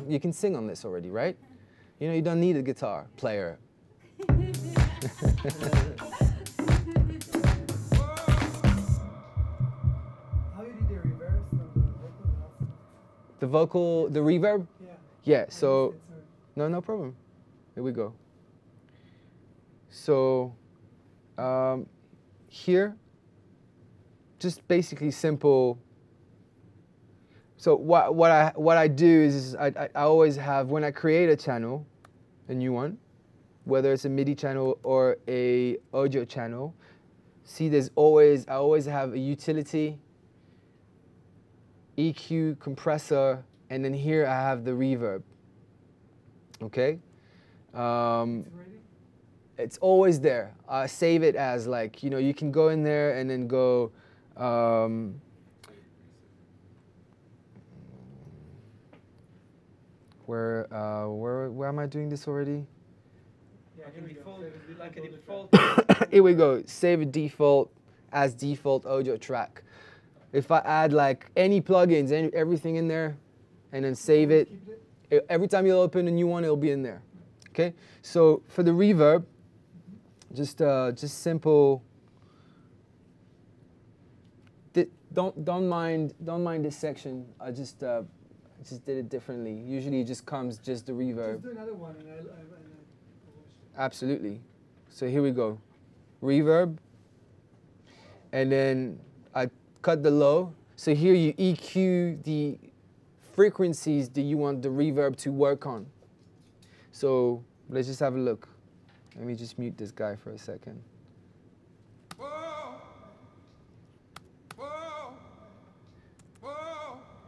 You can sing on this already, right? You know, you don't need a guitar player. How you did the reverse of the vocal? The vocal, the reverb? Yeah. Yeah, so, no problem. Here we go. So, here, just basically simple. So what I do is I always have, when I create a channel, a new one, whether it's a MIDI channel or a audio channel, see I always have a utility, EQ, compressor, and then here I have the reverb. Okay? It's always there. I save it as like, you know, you can go in there and then go, where am I doing this already? Yeah, Like a default. Here we go. Save a default as default audio track. If I add like any plugins, everything in there, and then save it, every time you open a new one, it'll be in there. Okay. So for the reverb, just simple. Don't mind this section. I just did it differently. Usually it just comes just the reverb. Just do another one, and Absolutely. So here we go. Reverb. And then I cut the low. So here you EQ the frequencies that you want the reverb to work on. So let's just have a look. Let me just mute this guy for a second.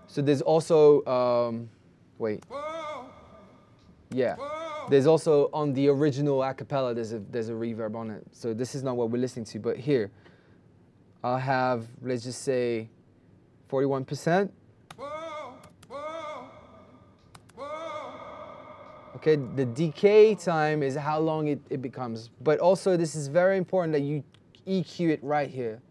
So there's also, wait. Yeah. There's also on the original a cappella, there's a reverb on it. So this is not what we're listening to, but here, I'll have, let's just say, 41%. Okay, the decay time is how long it becomes. But also, this is very important that you EQ it right here.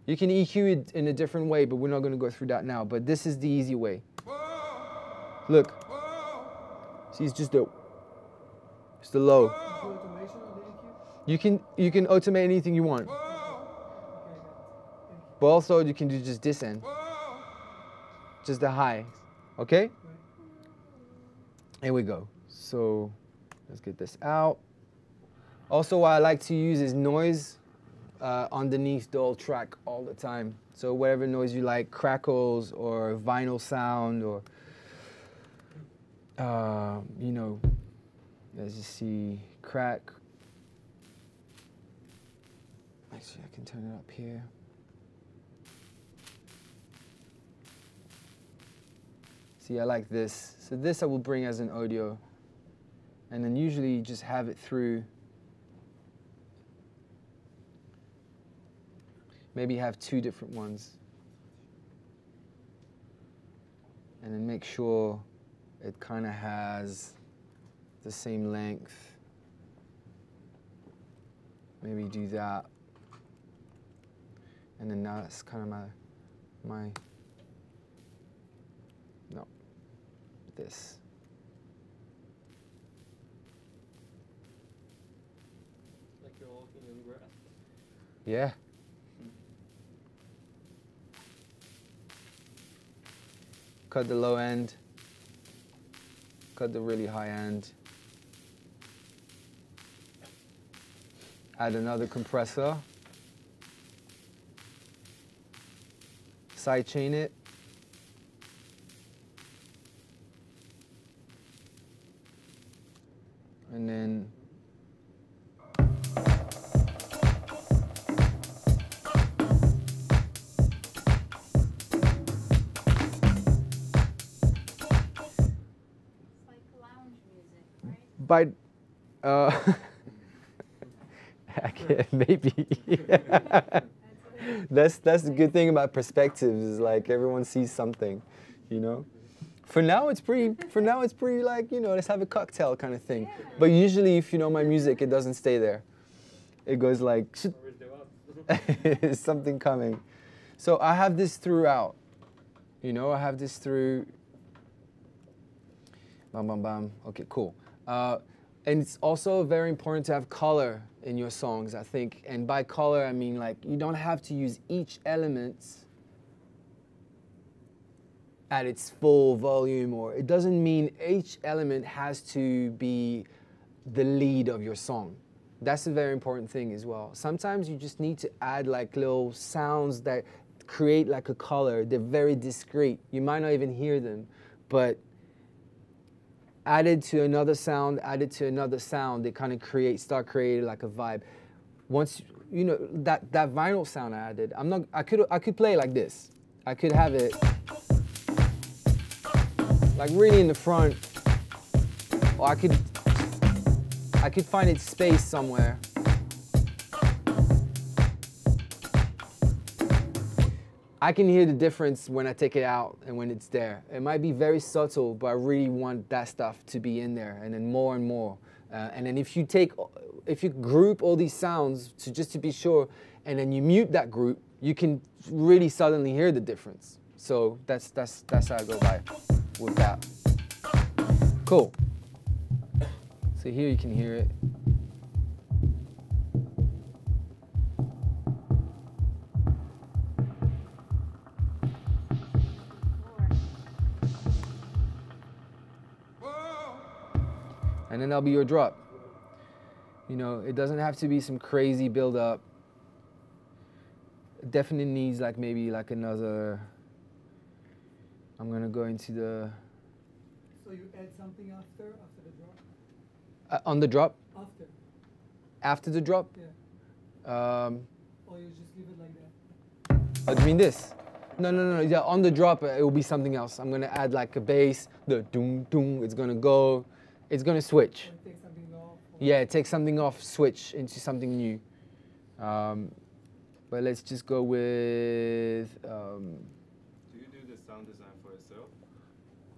You can EQ it in a different way, but we're not going to go through that now. But this is the easy way. Look. See, it's just it's the low. You can automate anything you want. But also you can do just this end. Just the high. Okay? Here we go. So let's get this out. Also what I like to use is noise underneath the whole track all the time. So whatever noise you like, crackles or vinyl sound or you know, let's just see, crack. Actually, I can turn it up here. See, I like this. So this I will bring as an audio. And then usually just have it through. Maybe have two different ones. And then make sure it kind of has the same length. Maybe do that. And then now that's kind of my no, this. Like you're walking on grass. Yeah. Cut the low end. Cut the really high end. Add another compressor. Sidechain it. by, I can't, maybe. That's the good thing about perspectives, is like everyone sees something, you know. For now it's pretty like, you know, let's have a cocktail kind of thing. But usually if you know my music, it doesn't stay there. It goes like, something coming. So I have this throughout, you know, I have this through, bam, bam, bam, okay, cool. And it's also very important to have color in your songs, I think. And by color, I mean like, you don't have to use each element at its full volume, or it doesn't mean each element has to be the lead of your song. That's a very important thing as well. Sometimes you just need to add like little sounds that create like a color. They're very discreet. You might not even hear them, but added to another sound, they kind of start creating like a vibe. Once, you know, that vinyl sound I added, I could play like this. I could have it like really in the front, or I could find its space somewhere. I can hear the difference when I take it out and when it's there. It might be very subtle, but I really want that stuff to be in there, and then more and more. And then if you group all these sounds just to be sure, and then you mute that group, you can really suddenly hear the difference. So that's how I go by with that. Cool. So here you can hear it. And then that'll be your drop. You know, it doesn't have to be some crazy build up. It definitely needs like maybe like another, I'm gonna go into the. So you add something after the drop? On the drop? After. After the drop? Yeah. Or you just leave it like that? Oh, do you mean this? No. Yeah, on the drop, it will be something else. I'm gonna add like a bass, the doom doom. It's gonna go. It's gonna switch. Or take something off. Yeah, take something off, switch into something new. But let's just go with. Do you do the sound design for yourself?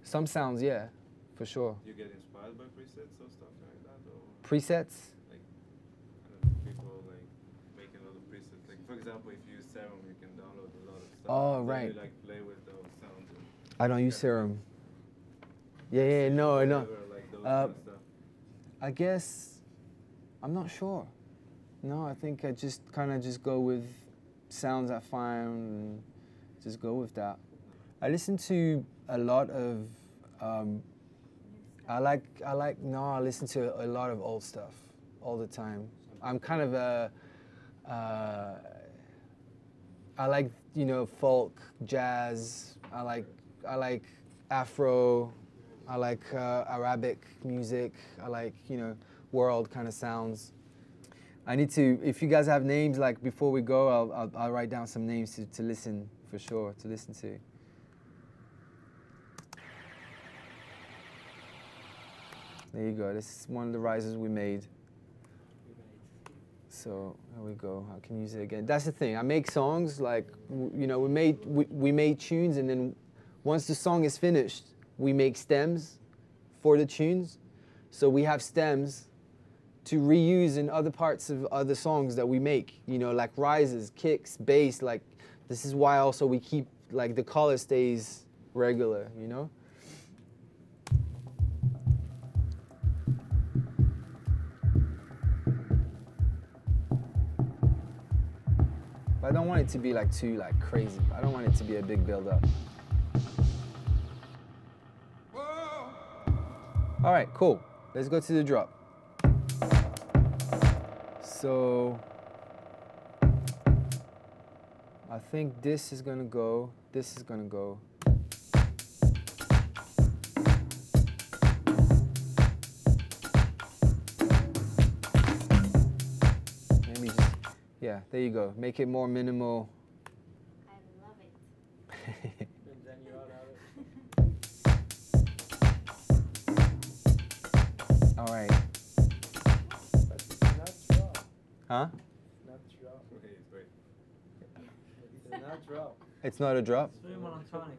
Some sounds, yeah, for sure. You get inspired by presets or stuff like that, or Presets? like I don't know, people like making a lot of presets. Like for example, if you use Serum, you can download a lot of stuff. Oh, Then right. you like play with those sounds. I don't use Serum. Yeah, no. Like those kind of stuff. I guess, I'm not sure. No, I think I just kind of just go with sounds I find and just go with that. I listen to a lot of, I listen to a lot of old stuff all the time. I'm kind of I like, you know, folk, jazz, I like Afro, I like Arabic music, I like, you know, world kind of sounds. I need to, if you guys have names, like before we go, I'll write down some names to listen, for sure, to listen to. There you go, this is one of the rises we made. So, here we go, I can use it again. That's the thing, I make songs, like, you know, we made tunes, and then once the song is finished, we make stems for the tunes. So we have stems to reuse in other parts of other songs that we make, you know, like rises, kicks, bass, like, this is why also we keep, like, the color stays regular, you know? But I don't want it to be, like, too, like, crazy. I don't want it to be a big build-up. All right, cool. Let's go to the drop. So I think this is gonna go, this is gonna go. Maybe just, yeah, there you go. Make it more minimal. I love it. And then you out of it. All right. Huh? Not drop. Wait. It's not drop. It's not a drop? It's very monotonic.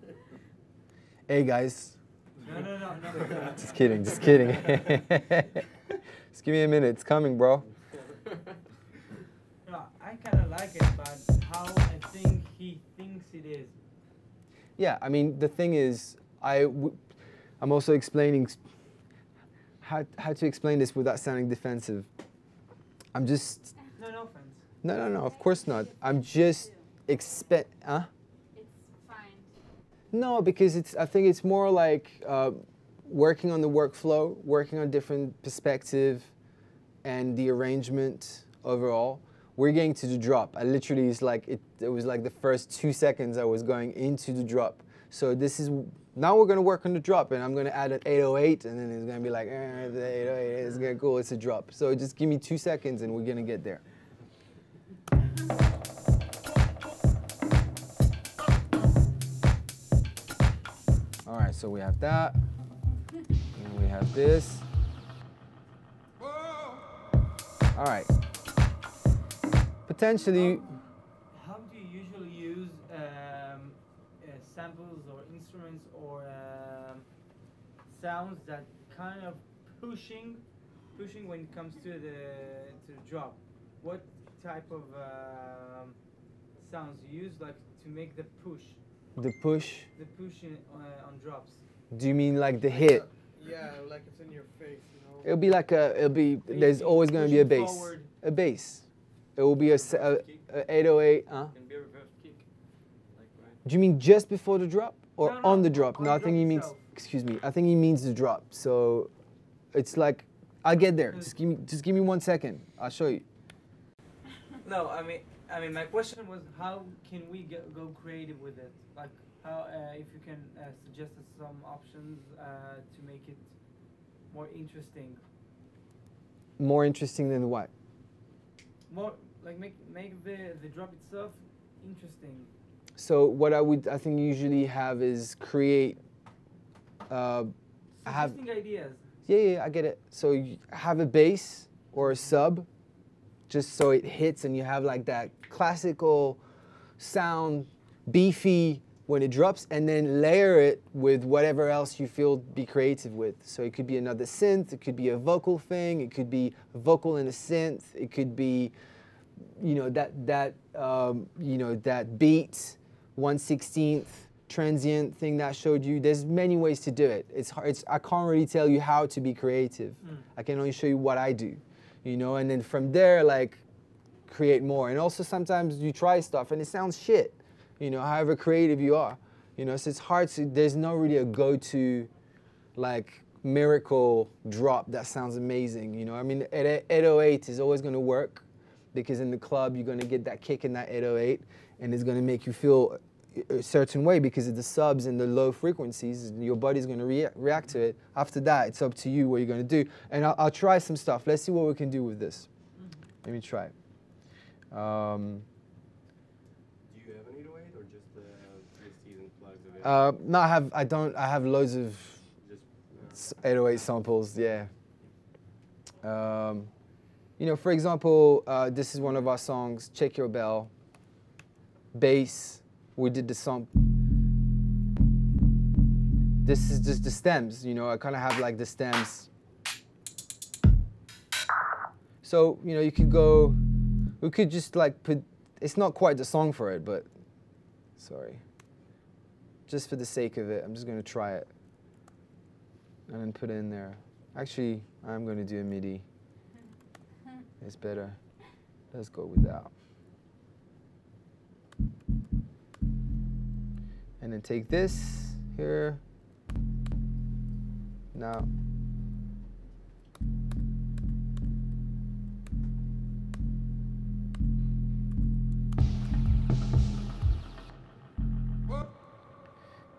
Hey guys. No. Just kidding, just kidding. Just give me a minute, it's coming, bro. No, I kind of like it, but how I think he thinks it is. Yeah, I mean, the thing is, I'm also explaining how to explain this without sounding defensive. I'm just... No offense. No, of course not. I'm just It's fine. No, because I think it's more like working on the workflow, working on different perspective and the arrangement overall. We're getting to the drop. I literally, it was like the first 2 seconds I was going into the drop. So this is, now we're gonna work on the drop and I'm gonna add an 808 and then it's gonna be like, the 808, it's gonna cool, it's a drop. So just give me 2 seconds and we're gonna get there. All right, so we have that, and we have this. All right. Potentially. How do you usually use samples or instruments or sounds that kind of pushing when it comes to the drop? What type of sounds you use like to make the push? The push. The push on drops. Do you mean like the hit? Yeah, like it's in your face, you know. It'll be like there's always going to be a bass. Forward. A bass. It will be a 808, huh? Can be a reverse kick. Like, right? Do you mean just before the drop or No, on the drop? on No, I the think drop he means, itself. excuse me, I think he means the drop. So it's like, I'll get there. Just give me 1 second. I'll show you. No, I mean, my question was how can we go creative with it? Like, how if you can suggest us some options to make it more interesting. More interesting than what? More like make the drop itself interesting. So what I think usually have is create. Suggesting ideas. Yeah, I get it. So you have a bass or a sub, just so it hits and you have like that classical sound, beefy when it drops, and then layer it with whatever else you feel be creative with. So it could be another synth, it could be a vocal thing, it could be a vocal and a synth, it could be, that beat, 1/16th transient thing that I showed you. There's many ways to do it. It's hard. I can't really tell you how to be creative. I can only show you what I do, and then from there, like, create more. And also sometimes you try stuff and it sounds shit, however creative you are, so it's hard to, there's no really a go-to, like, miracle drop that sounds amazing, I mean, 808 is always going to work because in the club you're going to get that kick in that 808 and it's going to make you feel a certain way because of the subs and the low frequencies. Your body's going to react to it. After that, it's up to you what you're going to do. And I'll try some stuff. Let's see what we can do with this. Let me try it. Do you have an 808 or just the season plugs of it? No, I have loads of 808 samples, yeah. For example, this is one of our songs, Check Your Bell. Bass, we did the song. This is just the stems, I kind of have like the stems. So, you could go, we could just like put, it's not quite the song for it, but, sorry. Just for the sake of it, I'm just going to try it. And then put it in there. Actually, I'm going to do a MIDI. It's better. Let's go with that. And then take this here. Now.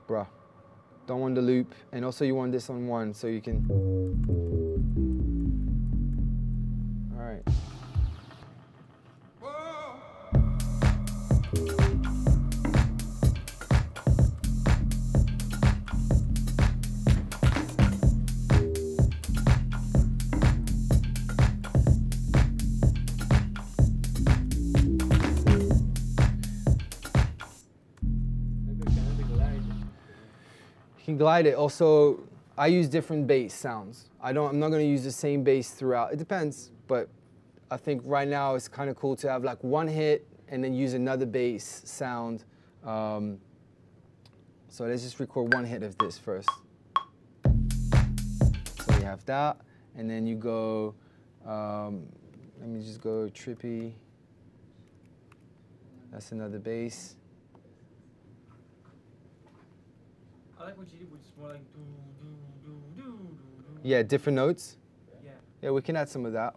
Bruh. Don't want the loop. And also you want this on one so you can. All right. can glide it. Also, I use different bass sounds. I'm not going to use the same bass throughout. It depends, but I think right now it's kind of cool to have like one hit and then use another bass sound. So let's just record one hit of this first. So you have that, and then you go, let me just go trippy. That's another bass. I like what you did, which is more like do, do, do, do, do, do. Yeah, different notes. Yeah. Yeah, we can add some of that.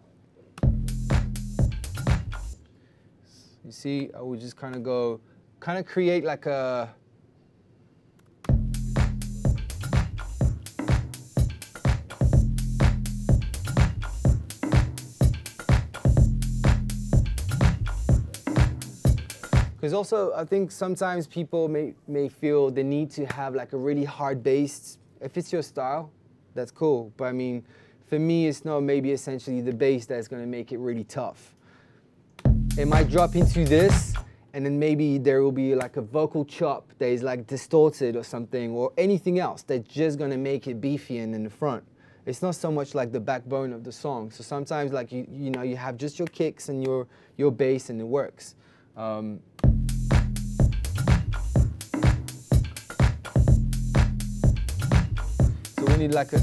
You see, I would just kind of go, kind of create like a, because also I think sometimes people may feel the need to have like a really hard bass. If it's your style, that's cool. But I mean, for me, it's not maybe essentially the bass that's going to make it really tough. It might drop into this, and then maybe there will be like a vocal chop that is like distorted or something, or anything else that's just going to make it beefy and in the front. It's not so much like the backbone of the song. So sometimes like you know, you have just your kicks and your bass and it works. So we need like a...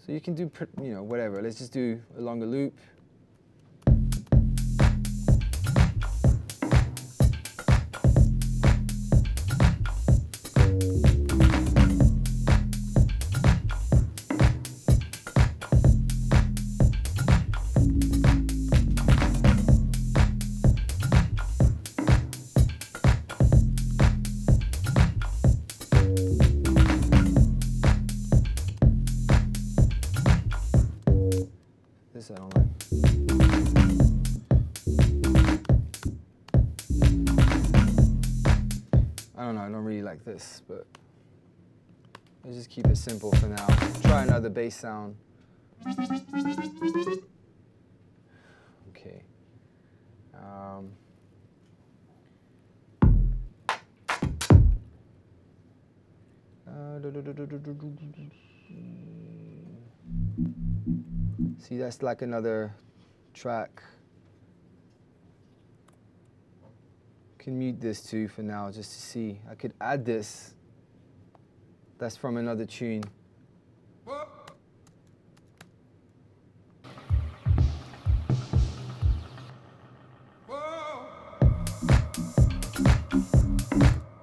So you can do, you know, whatever. Let's just do a longer loop. This I don't like. I don't know, I don't really like this, but let's just keep it simple for now. Try another bass sound. Okay. See, that's like another track. Can mute this too for now, just to see. I could add this. That's from another tune.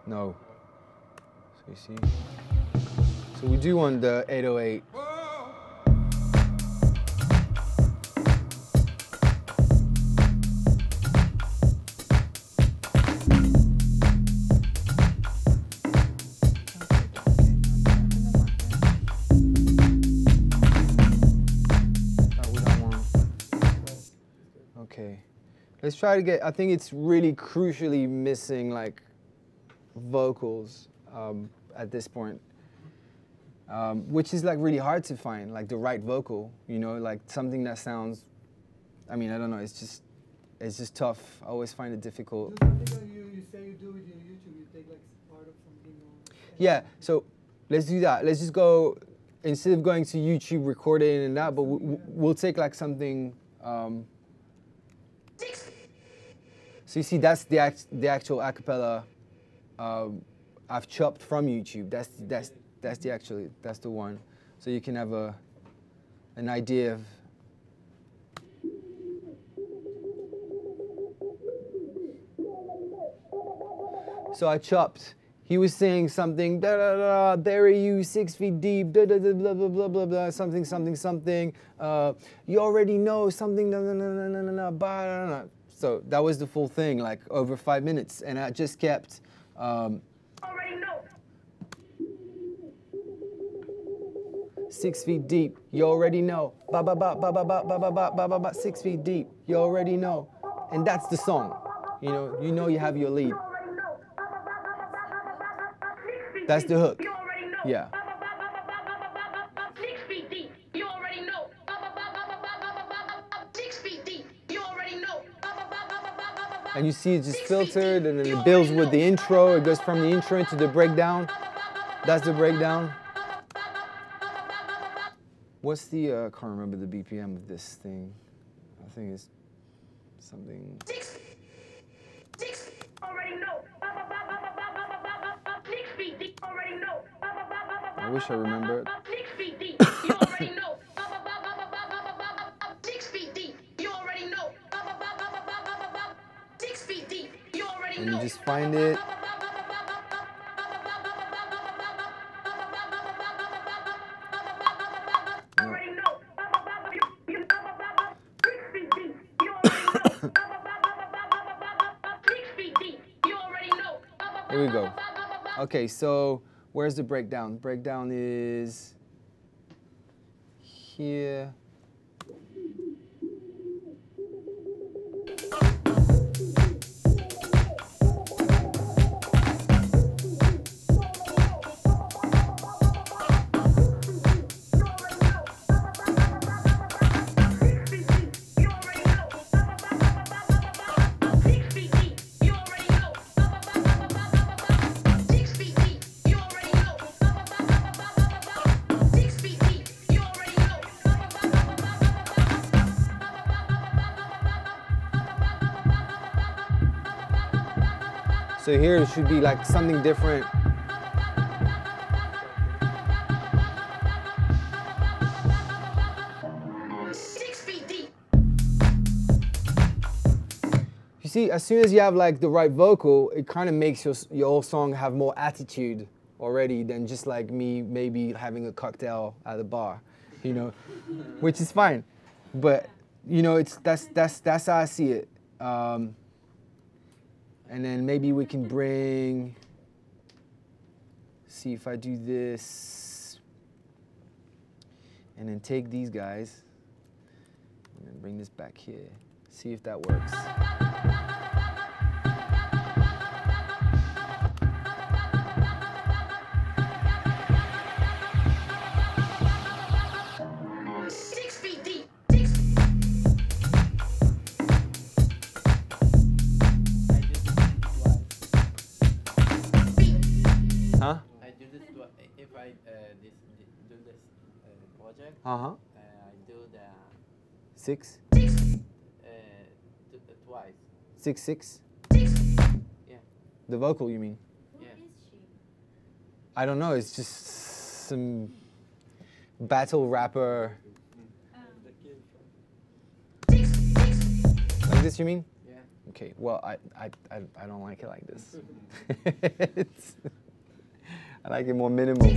No. So you see. So we do want the 808. Let's try to get, I think it's really crucially missing like vocals at this point, which is like really hard to find, like the right vocal, you know, like something that sounds, I mean, I don't know, it's just tough. I always find it difficult. Something you say you do with your YouTube, you take like part of something. Yeah, so let's do that. Let's just go, instead of going to YouTube, record it and that, but we'll take like something, so you see, that's the actual acapella I've chopped from YouTube. That's the one. So you can have an idea of. So I chopped. He was saying something, da da da, bury you 6 feet deep, da da da, blah blah blah blah blah, something something something. You already know something, da da da da da da, da da. So that was the full thing, like over 5 minutes, and I just kept. Already know. 6 feet deep, you already know. Ba ba ba ba ba ba ba ba ba ba ba ba. 6 feet deep, you already know, and that's the song. You know you have your lead. That's the hook. Yeah. And you see it's just filtered, and then it builds with the intro. It goes from the intro into the breakdown. That's the breakdown. What's the, I can't remember the BPM of this thing. I think it's something. I wish I remembered. And you just find it. Here we go. Okay, so where's the breakdown? Breakdown is here. So here it should be like something different. You see, as soon as you have like the right vocal, it kind of makes your whole song have more attitude already than just like me maybe having a cocktail at a bar, you know, which is fine. But you know, that's how I see it. And then maybe we can bring, see if I do this, and then take these guys, and then bring this back here. See if that works. I do the 6? Twice. 6, 6? Yeah. The vocal, you mean? Yeah. Who is she? I don't know. It's just some battle rapper. Like this, you mean? Yeah. Okay. Well, I don't like it like this. I like it more minimal.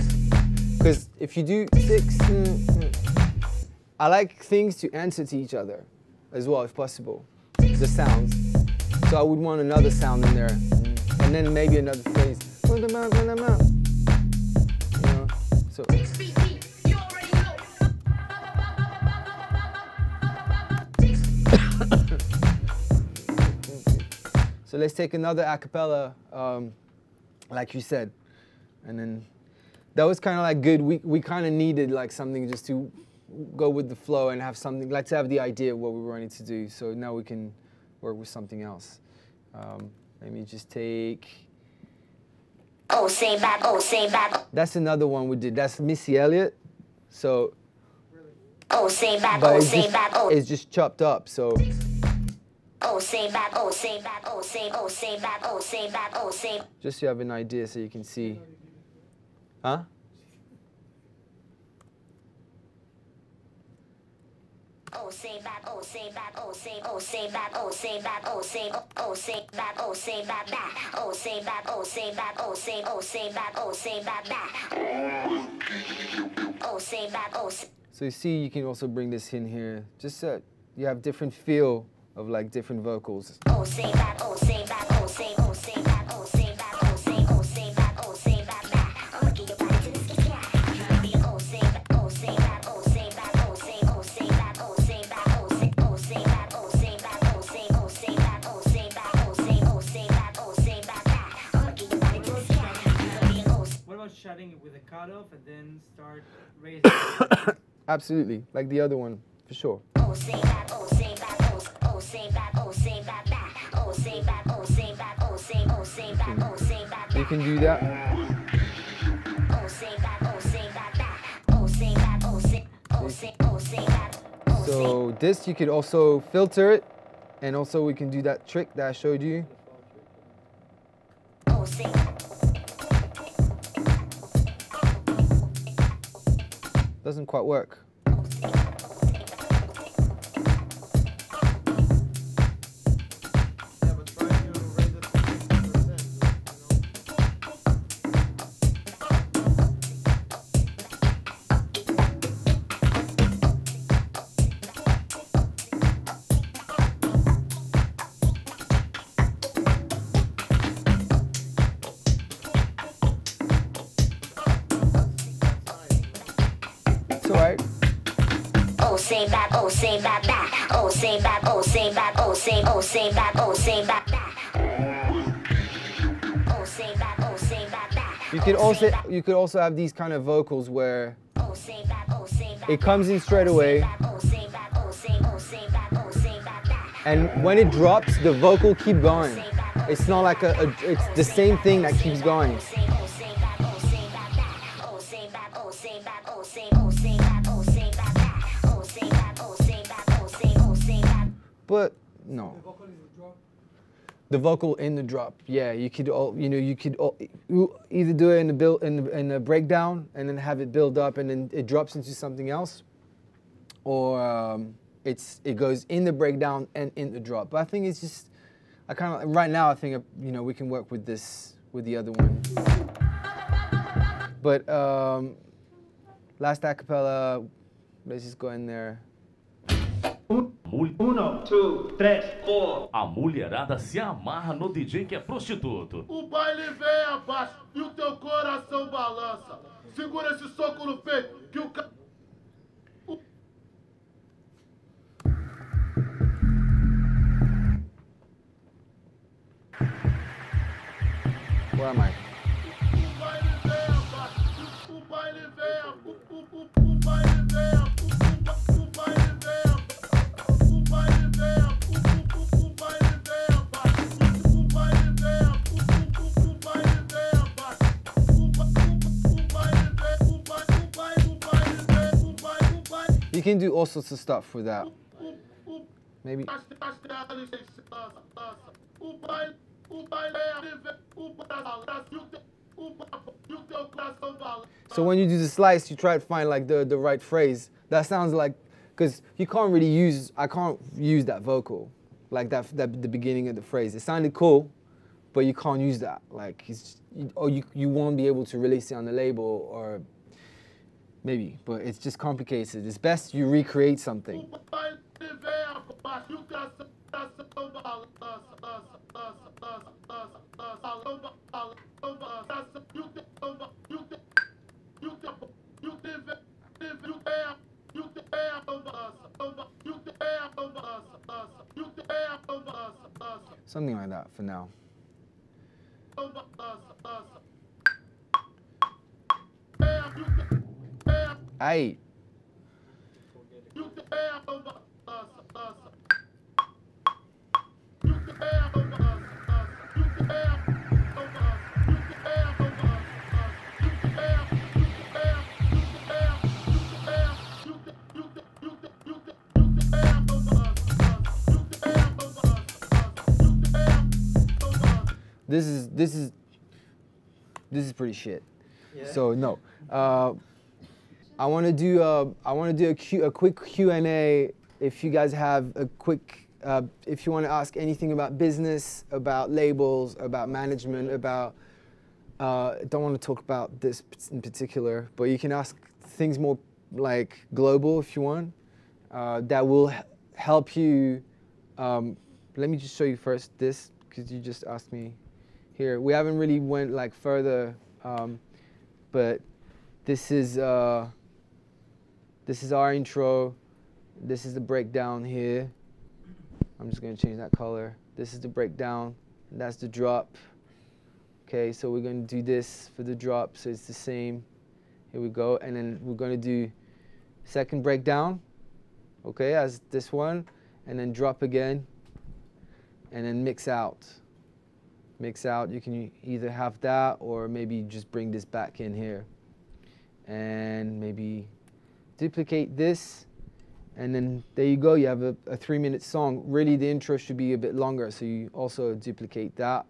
Because if you do 6, I like things to answer to each other as well, if possible. The sounds. So I would want another sound in there. And then maybe another phrase. You know? So. So let's take another a cappella, like you said. And then that was kind of like good. We kind of needed like something just to go with the flow and have something, like to have the idea of what we wanted to do. So now we can work with something else. Let me just take. Oh, say bad, oh, say bad. That's another one we did. That's Missy Elliott. So. Oh, say bad, but oh, say bad, oh. It's just chopped up. So. Oh, say bad, oh, say bad, oh, say bad, oh, say bad, oh, say. Just so you have an idea, so you can see. Huh? Oh, say bad, oh, say bad, oh, say, oh, say bad, oh, say bad, oh, say, oh, say bad, oh, say bad, bad, oh, say bad, oh, say bad, oh, say, oh, say bad, oh, say bad, bad, oh, say bad, oh. So you see, you can also bring this in here, just so you have different feel of like different vocals. Oh, say bad, oh, say bad, oh, say, oh, say bad, oh, say bad, oh, say, oh, say bad, oh, say bad, bad. I'ma get your body to the sky. Oh, say bad, oh, say bad, oh, say bad, oh, say, oh, say bad, oh, say bad, oh, say, oh, say bad, oh, say bad, oh, say, oh, say bad, oh, say bad, oh, say, oh, say bad, oh, say bad, bad. I'ma get your body to the sky. What about shutting it with a cutoff and then start raising? Absolutely, like the other one, for sure. Oh, say bad, oh, say bad, oh, say bad, oh, say bad, bad, oh, say You can do that. So this, you could also filter it, and also we can do that trick that I showed you. Doesn't quite work. You could also have these kind of vocals where it comes in straight away, and when it drops, the vocal keeps going. It's not like it's the same thing that keeps going. But no. The vocal is the drop. The vocal in the drop, yeah. You could, either do it in the breakdown and then have it build up and then it drops into something else, or it goes in the breakdown and in the drop. But I think it's just, right now I think we can work with this with the other one. But last acapella, let's just go in there. 1, 2, 3, 4. A mulherada se amarra no DJ que é prostituto. O baile vem abaixo e o teu coração balança. Segura esse soco no peito que o Where am I? O baile vem abaixo. O baile vem abaixo. O baile vem abaixo. O baile vem abaixo. You can do all sorts of stuff with that. Maybe. So when you do the slice, you try to find like the right phrase. That sounds like, because you can't really use, I can't use that vocal, like that the beginning of the phrase. It sounded cool, but you can't use that. Like, you won't be able to release it on the label, or maybe, but it's just complicated. It's best you recreate something. Something like that for now. Aye. This is pretty shit. Yeah. So no, I want to do a quick Q&A. If you guys have a quick, if you want to ask anything about business, about labels, about management, about don't want to talk about this in particular, but you can ask things more like global if you want. That will help you. Let me just show you first this, because you just asked me. Here, we haven't really went like further, but this is our intro. This is the breakdown here. I'm just gonna change that color. This is the breakdown, and that's the drop. Okay, so we're gonna do this for the drop, so it's the same. Here we go, and then we're gonna do second breakdown, okay, as this one, and then drop again. and then mix out. Mix out, you can either have that or maybe just bring this back in here. And maybe duplicate this, and then there you go, you have a 3-minute song. Really the intro should be a bit longer, so you also duplicate that.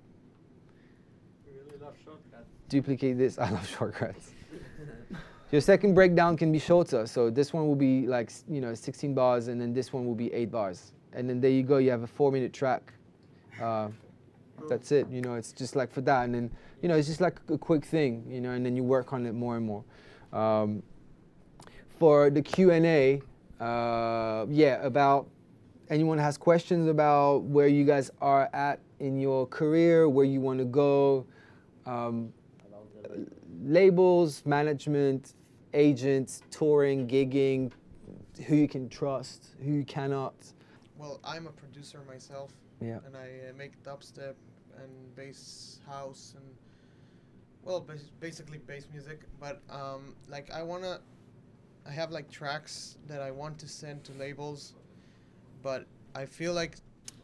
You really love shortcuts. Duplicate this, I love shortcuts. Your second breakdown can be shorter, so this one will be like, 16 bars, and then this one will be 8 bars. And then there you go, you have a 4-minute track. That's it, it's just like for that, and then, it's just like a quick thing, and then you work on it more and more. For the Q&A, about anyone has questions about where you guys are at in your career, where you want to go, labels, management, agents, touring, gigging, who you can trust, who you cannot. Well, I'm a producer myself, yeah, and I make dubstep and bass house and, well, basically bass music. But like I have like tracks that I want to send to labels, but I feel like,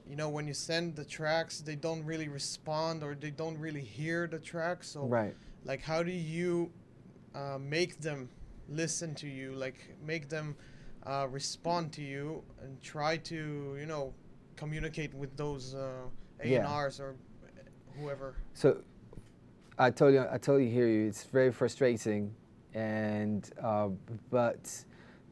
when you send the tracks, they don't really respond or they don't really hear the track. So, right, like, how do you make them listen to you? Like, make them respond to you and try to, communicate with those A&Rs or whoever. So, I totally hear you. It's very frustrating, and but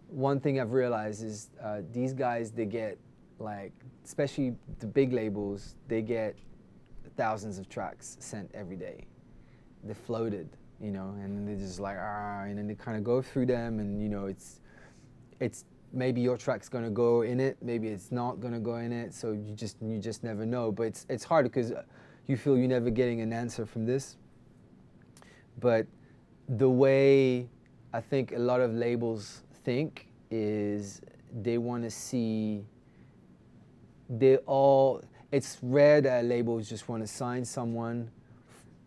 one thing I've realized is these guys, they get like, especially the big labels, they get thousands of tracks sent every day. They're floated, and they're just like, and then they kind of go through them, and it's maybe your track's gonna go in it, maybe it's not gonna go in it, so you just never know. But it's hard because you feel you're never getting an answer from this. But the way I think a lot of labels think is they want to see, it's rare that labels just want to sign someone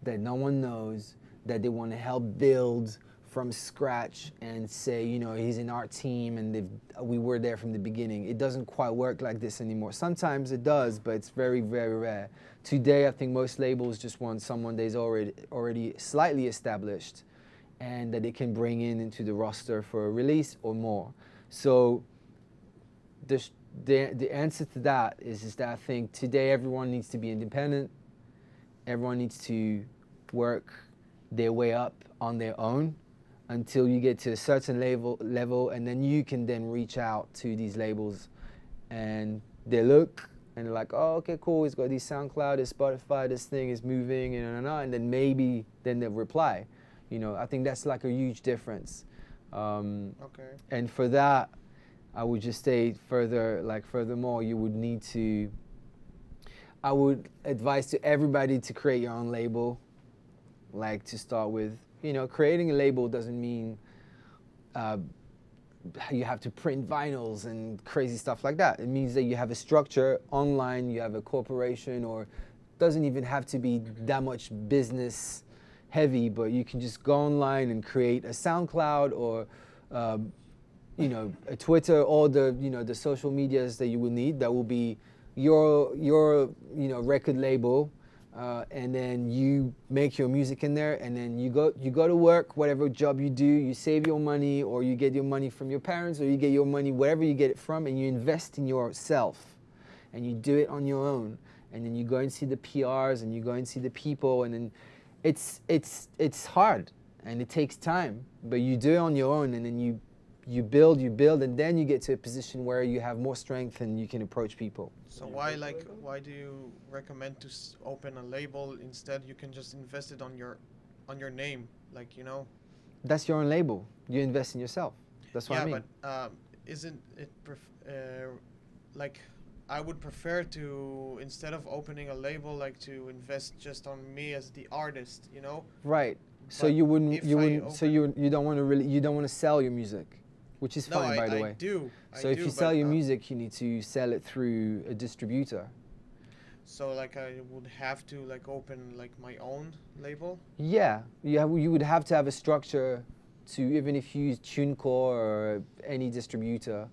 that no one knows, that they want to help build from scratch and say, he's in our team and we were there from the beginning. It doesn't quite work like this anymore. Sometimes it does, but it's very, very rare. Today, I think most labels just want someone that's already slightly established and that they can bring into the roster for a release or more. So the answer to that is that I think today everyone needs to be independent. Everyone needs to work their way up on their own until you get to a certain level, and then you can then reach out to these labels, and they look and they're like, oh, okay, cool, it's got these SoundCloud, it's Spotify, this thing is moving, and then maybe then they'll reply. I think that's like a huge difference. Okay. And for that, I would just say furthermore, you would need to, I would advise to everybody to create your own label, like to start with. Creating a label doesn't mean you have to print vinyls and crazy stuff like that. It means that you have a structure online, you have a corporation, or doesn't even have to be that much business heavy, but you can just go online and create a SoundCloud or a Twitter, all the social medias that you will need. That will be your record label. And then you make your music in there, and then you go to work, whatever job you do, you save your money, or you get your money from your parents, or you get your money wherever you get it from, and you invest in yourself, and you do it on your own, and then you go and see the PRs, and you go and see the people, and then it's hard, and it takes time, but you do it on your own, and then you build, and then you get to a position where you have more strength and you can approach people. So why do you recommend to open a label instead? You can just invest it on your name, That's your own label. You invest in yourself. That's what I mean. Yeah, but isn't it I would prefer to, instead of opening a label, to invest just on me as the artist, Right. So you don't want to sell your music. Which is fine, by the way. So if you sell your music, you need to sell it through a distributor. So I would have to open my own label? Yeah, you would have to have a structure to, even if you use TuneCore or any distributor,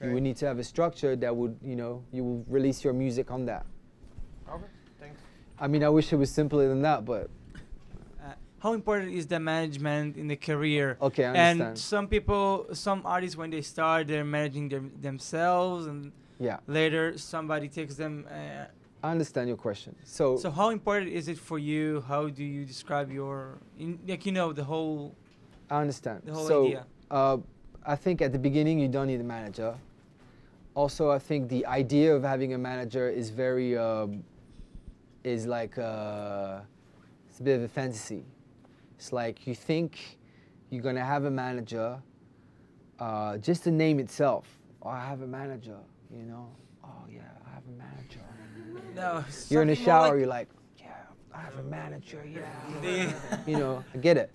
you would need to have a structure that would, you will release your music on that. I mean, I wish it was simpler than that, but how important is the management in the career? okay, I understand. And some people, some artists, when they start, they're managing themselves, and Yeah, later somebody takes them. I understand your question. So, So how important is it for you? How do you describe your, like, you know, the whole I understand. the whole So, idea? I think at the beginning you don't need a manager. Also, I think the idea of having a manager is very, is like, it's a bit of a fantasy. It's like you think you're gonna have a manager, just the name itself. Oh, I have a manager, you know? Oh yeah, I have a manager. No, You're in the something more shower, like- you're like, yeah, I have a manager, yeah. You know, I get it.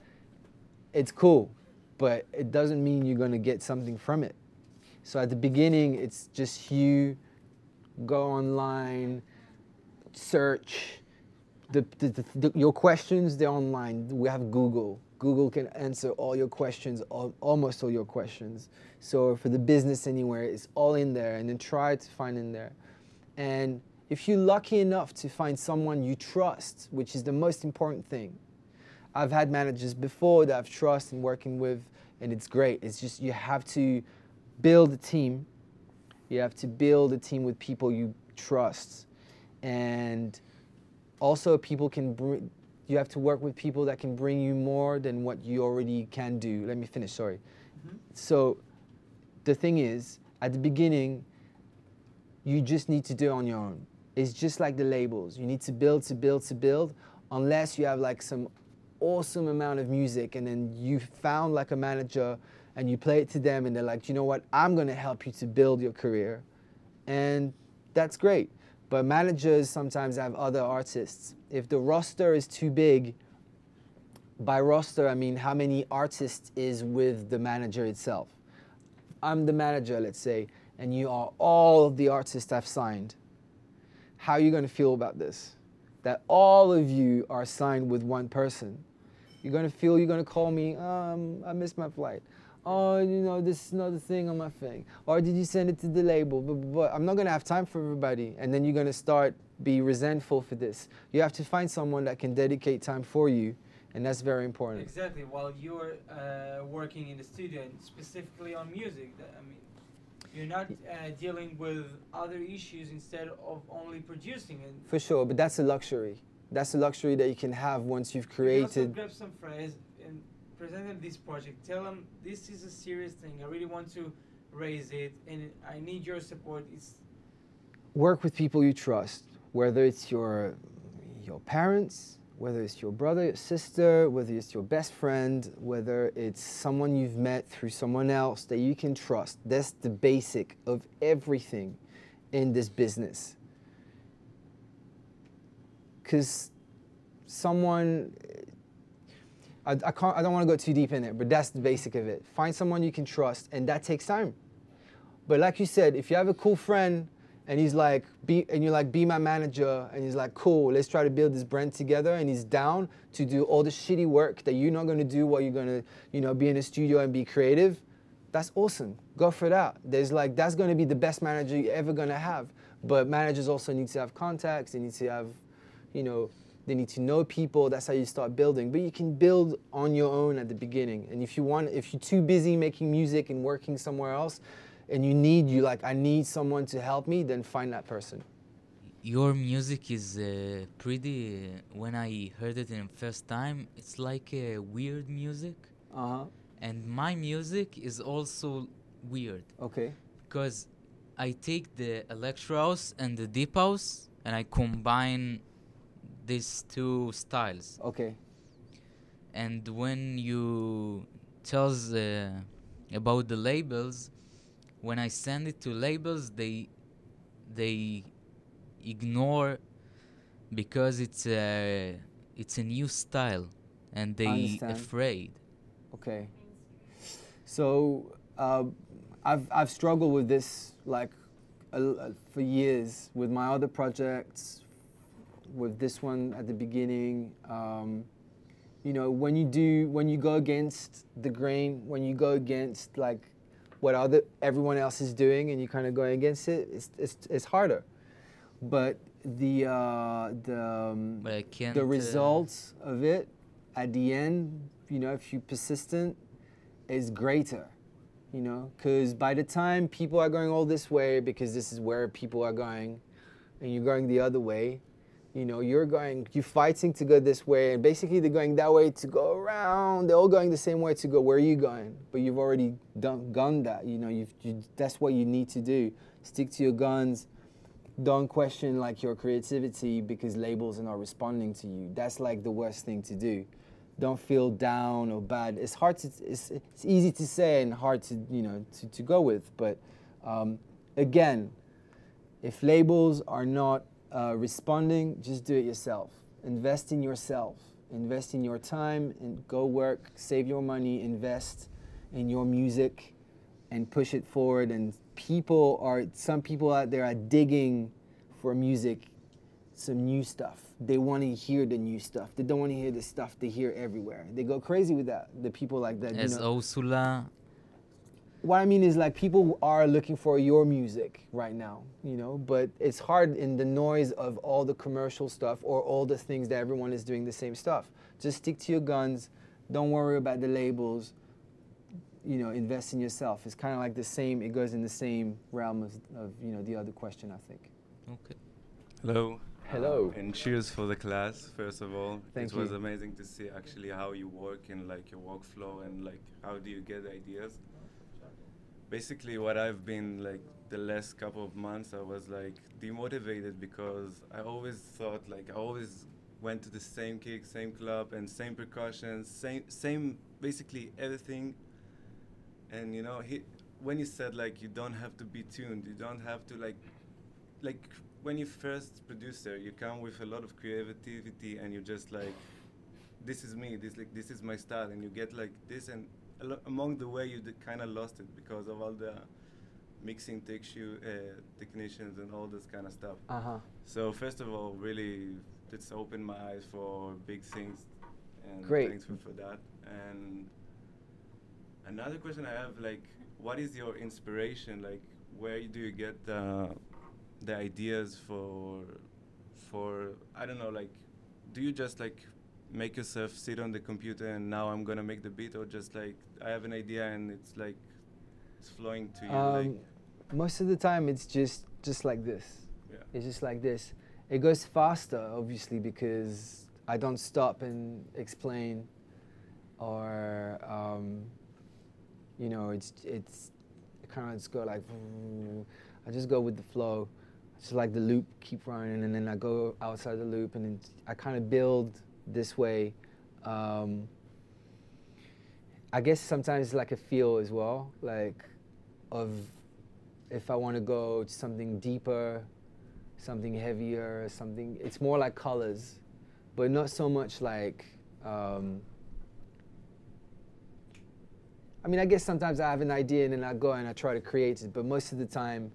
It's cool, but it doesn't mean you're gonna get something from it. So at the beginning, it's just you go online, search. Your questions, they're online. We have Google. Google can answer all your questions, almost all your questions. So for the business anywhere, it's all in there, and then try to find in there. And if you're lucky enough to find someone you trust, which is the most important thing. I've had managers before that I've trust and working with, and it's great. It's just you have to build a team. You have to build a team with people you trust. And also people can bring, you have to work with people that can bring you more than what you already can do. Let me finish, sorry. So the thing is, at the beginning, you just need to do it on your own. It's just like the labels. You need to build, unless you have like some awesome amount of music and then you found like a manager and you play it to them and they're like, you know what, I'm gonna help you to build your career. And that's great. But managers sometimes have other artists. If the roster is too big, by roster I mean how many artists is with the manager itself. I'm the manager, let's say, and you are all of the artists I've signed. How are you gonna feel about this? That all of you are signed with one person. You're gonna call me, I missed my flight. Oh, you know, this is another thing on my thing. Or did you send it to the label? But I'm not gonna have time for everybody. And then you're gonna start be resentful for this. You have to find someone that can dedicate time for you, and that's very important. Exactly. While you're working in the studio, and specifically on music, I mean, you're not dealing with other issues instead of only producing it. For sure, but that's a luxury. That's a luxury that you can have once you've You created. also grab some phrase and present them this project. Tell them this is a serious thing. I really want to raise it, and I need your support. It's Work with people you trust, whether it's your parents, whether it's your brother, your sister, whether it's your best friend, whether it's someone you've met through someone else that you can trust. That's the basic of everything in this business. Because someone, I don't want to go too deep in it, but that's the basic of it. Find someone you can trust, and that takes time. But like you said, if you have a cool friend and he's like, you're like, be my manager, and he's like, cool, let's try to build this brand together, and he's down to do all the shitty work that you're not going to do while you're going to, you know, be in a studio and be creative, that's awesome. Go for that. That's going to be the best manager you're ever going to have. But managers also need to have contacts. They need to have, you know, they need to know people. That's how you start building. But you can build on your own at the beginning. And if you're too busy making music and working somewhere else, and I need someone to help me, then find that person. Your music is pretty, when I heard it in the first time, it's like a weird music. Uh-huh. And my music is also weird. Okay. Because I take the electro house and the deep house and I combine these two styles. Okay. And when you tell about the labels, when I send it to labels, they ignore because it's a new style, and they afraid. Okay. So I've struggled with this like for years with my other projects, with this one at the beginning. You know, when you go against the grain, when you go against like what everyone else is doing, and you kind of going against it, it's harder. But But I can't. the results of it at the end, you know, if you're persistent, is greater, you know, because by the time people are going all this way, because this is where people are going, and you're going the other way, you know, you're fighting to go this way, and basically they're going that way to go around. They're all going the same way to go where are you going, but you've already gone that. You know, that's what you need to do. Stick to your guns. Don't question like your creativity because labels are not responding to you. That's like the worst thing to do. Don't feel down or bad. It's hard to, it's easy to say and hard to, you know, to go with. But again, if labels are not responding, just do it yourself. Invest in yourself. Invest in your time and go work, save your money, invest in your music and push it forward. And some people out there are digging for music, some new stuff. They want to hear the new stuff. They don't want to hear the stuff they hear everywhere. They go crazy with that. The people like that. As you know. Ursula. What I mean is like people are looking for your music right now, you know, but it's hard in the noise of all the commercial stuff or all the things that everyone is doing the same stuff. Just stick to your guns. Don't worry about the labels. You know, invest in yourself. It's kind of like the same, it goes in the same realm of you know, the other question, I think. Okay. Hello. Hello. And cheers for the class, first of all. Thank it was you. amazing to see actually how you work and like your workflow and like how do you get ideas. Basically what I've been like the last couple of months, I was like demotivated because I always thought like I always went to the same gig, same club and same percussion, same basically everything. And you know, when you said like you don't have to be tuned, you don't have to like when you first producer, you come with a lot of creativity and you just like, this is me, this is my style, and you get like this, and among the way you kind of lost it because of all the mixing technicians and all this kind of stuff. So first of all, really, it's opened my eyes for big things, and Great. Thanks for that. And another question I have, like, what is your inspiration? Like, where do you get the ideas for I don't know, like, do you just like make yourself sit on the computer and now I'm gonna make the beat, or just like I have an idea and it's like it's flowing to you? Like, most of the time it's just like this. Yeah. It's just like this. It goes faster, obviously, because I don't stop and explain, or you know, it's kind of just go like, I just go with the flow. Just like the loop keep running, and then I go outside the loop, and then I kind of build this way. I guess sometimes it's like a feel as well, like of if I want to go to something deeper, something heavier, something. It's more like colors, but not so much like. I mean, I guess sometimes I have an idea and then I go and I try to create it, but most of the time,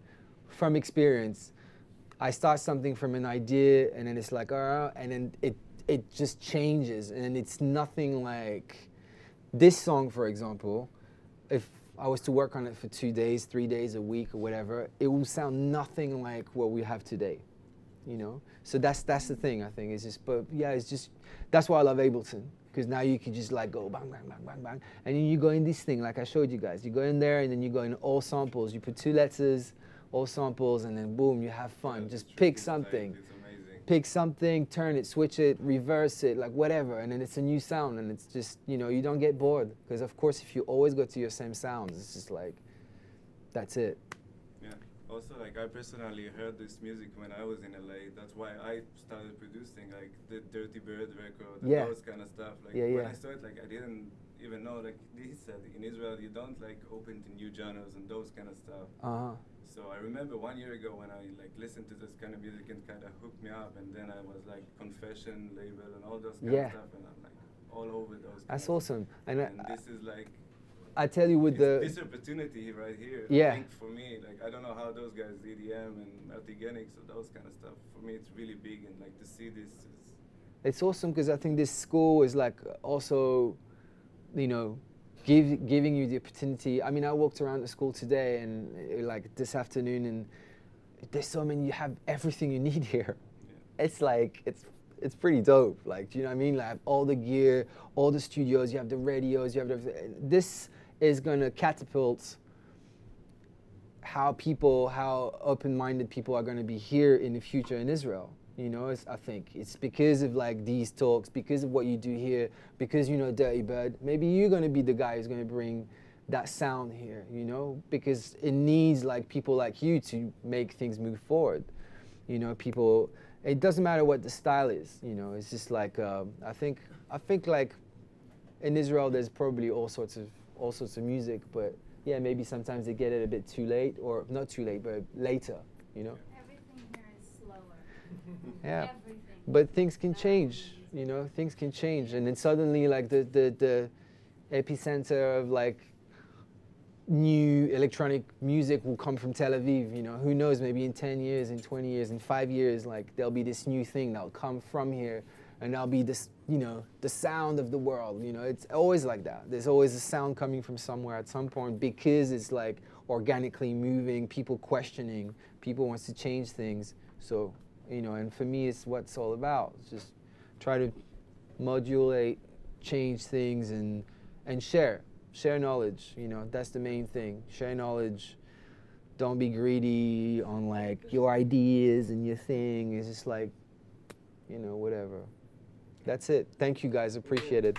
from experience, I start something from an idea and then it's like, and then it just changes, and it's nothing like this song, for example. If I was to work on it for 2 days, 3 days, a week, or whatever, it will sound nothing like what we have today, you know? So that's the thing, I think. It's just, but yeah, it's just, that's why I love Ableton, because now you can just like go bang, bang, bang, bang, bang, and then you go in this thing, like I showed you guys. You go in there and then you go in all samples. You put 2 letters, all samples, and then boom, you have fun. Just pick something. Pick something, turn it, switch it, reverse it, like whatever, and then it's a new sound, and it's just, you know, you don't get bored. Because of course, if you always go to your same sounds, it's just like, that's it. Yeah. Also, like, I personally heard this music when I was in LA. That's why I started producing, like, the Dirty Bird record and those kind of stuff. Like, when I saw it, like, I didn't even know, like, he said, in Israel, you don't, like, open to new genres and those kind of stuff. So I remember 1 year ago when I like listened to this kind of music and kind of hooked me up, and then I was like Confession label and all those kind of stuff, and I'm like all over those. That's awesome. And this is like, I tell you, with this opportunity right here. I think for me, like, I don't know how those guys, EDM and Multigenix or those kind of stuff. For me, it's really big, and like to see this is. It's awesome because I think this school is like also, you know, giving you the opportunity. I mean, I walked around the school today and like this afternoon, and there's so many. You have everything you need here. it's like, it's pretty dope. Like, do you know what I mean? Like all the gear, all the studios, you have the radios, you have the, this is gonna catapult how open-minded people are gonna be here in the future in Israel. You know, I think it's because of like these talks, because of what you do here, because you know Dirty Bird. Maybe you're gonna be the guy who's gonna bring that sound here, you know, because it needs like people like you to make things move forward. You know, people. It doesn't matter what the style is. You know, it's just like I think like in Israel there's probably all sorts of music, but yeah, maybe sometimes they get it a bit too late, or not too late, but later. You know. Everything here is slower. Yeah. Everything. But things can change, you know, things can change. And then suddenly like the epicenter of like new electronic music will come from Tel Aviv, you know. Who knows, maybe in 10 years, in 20 years, in 5 years, like there'll be this new thing that'll come from here, and that'll be this, you know, the sound of the world, you know. It's always like that. There's always a sound coming from somewhere at some point, because it's like organically moving, people questioning, people wants to change things. So, you know, and for me, it's what it's all about. It's just try to modulate, change things, and share knowledge. You know, that's the main thing. Share knowledge. Don't be greedy on like your ideas and your thing. It's just like, you know, whatever. That's it. Thank you guys. Appreciate it.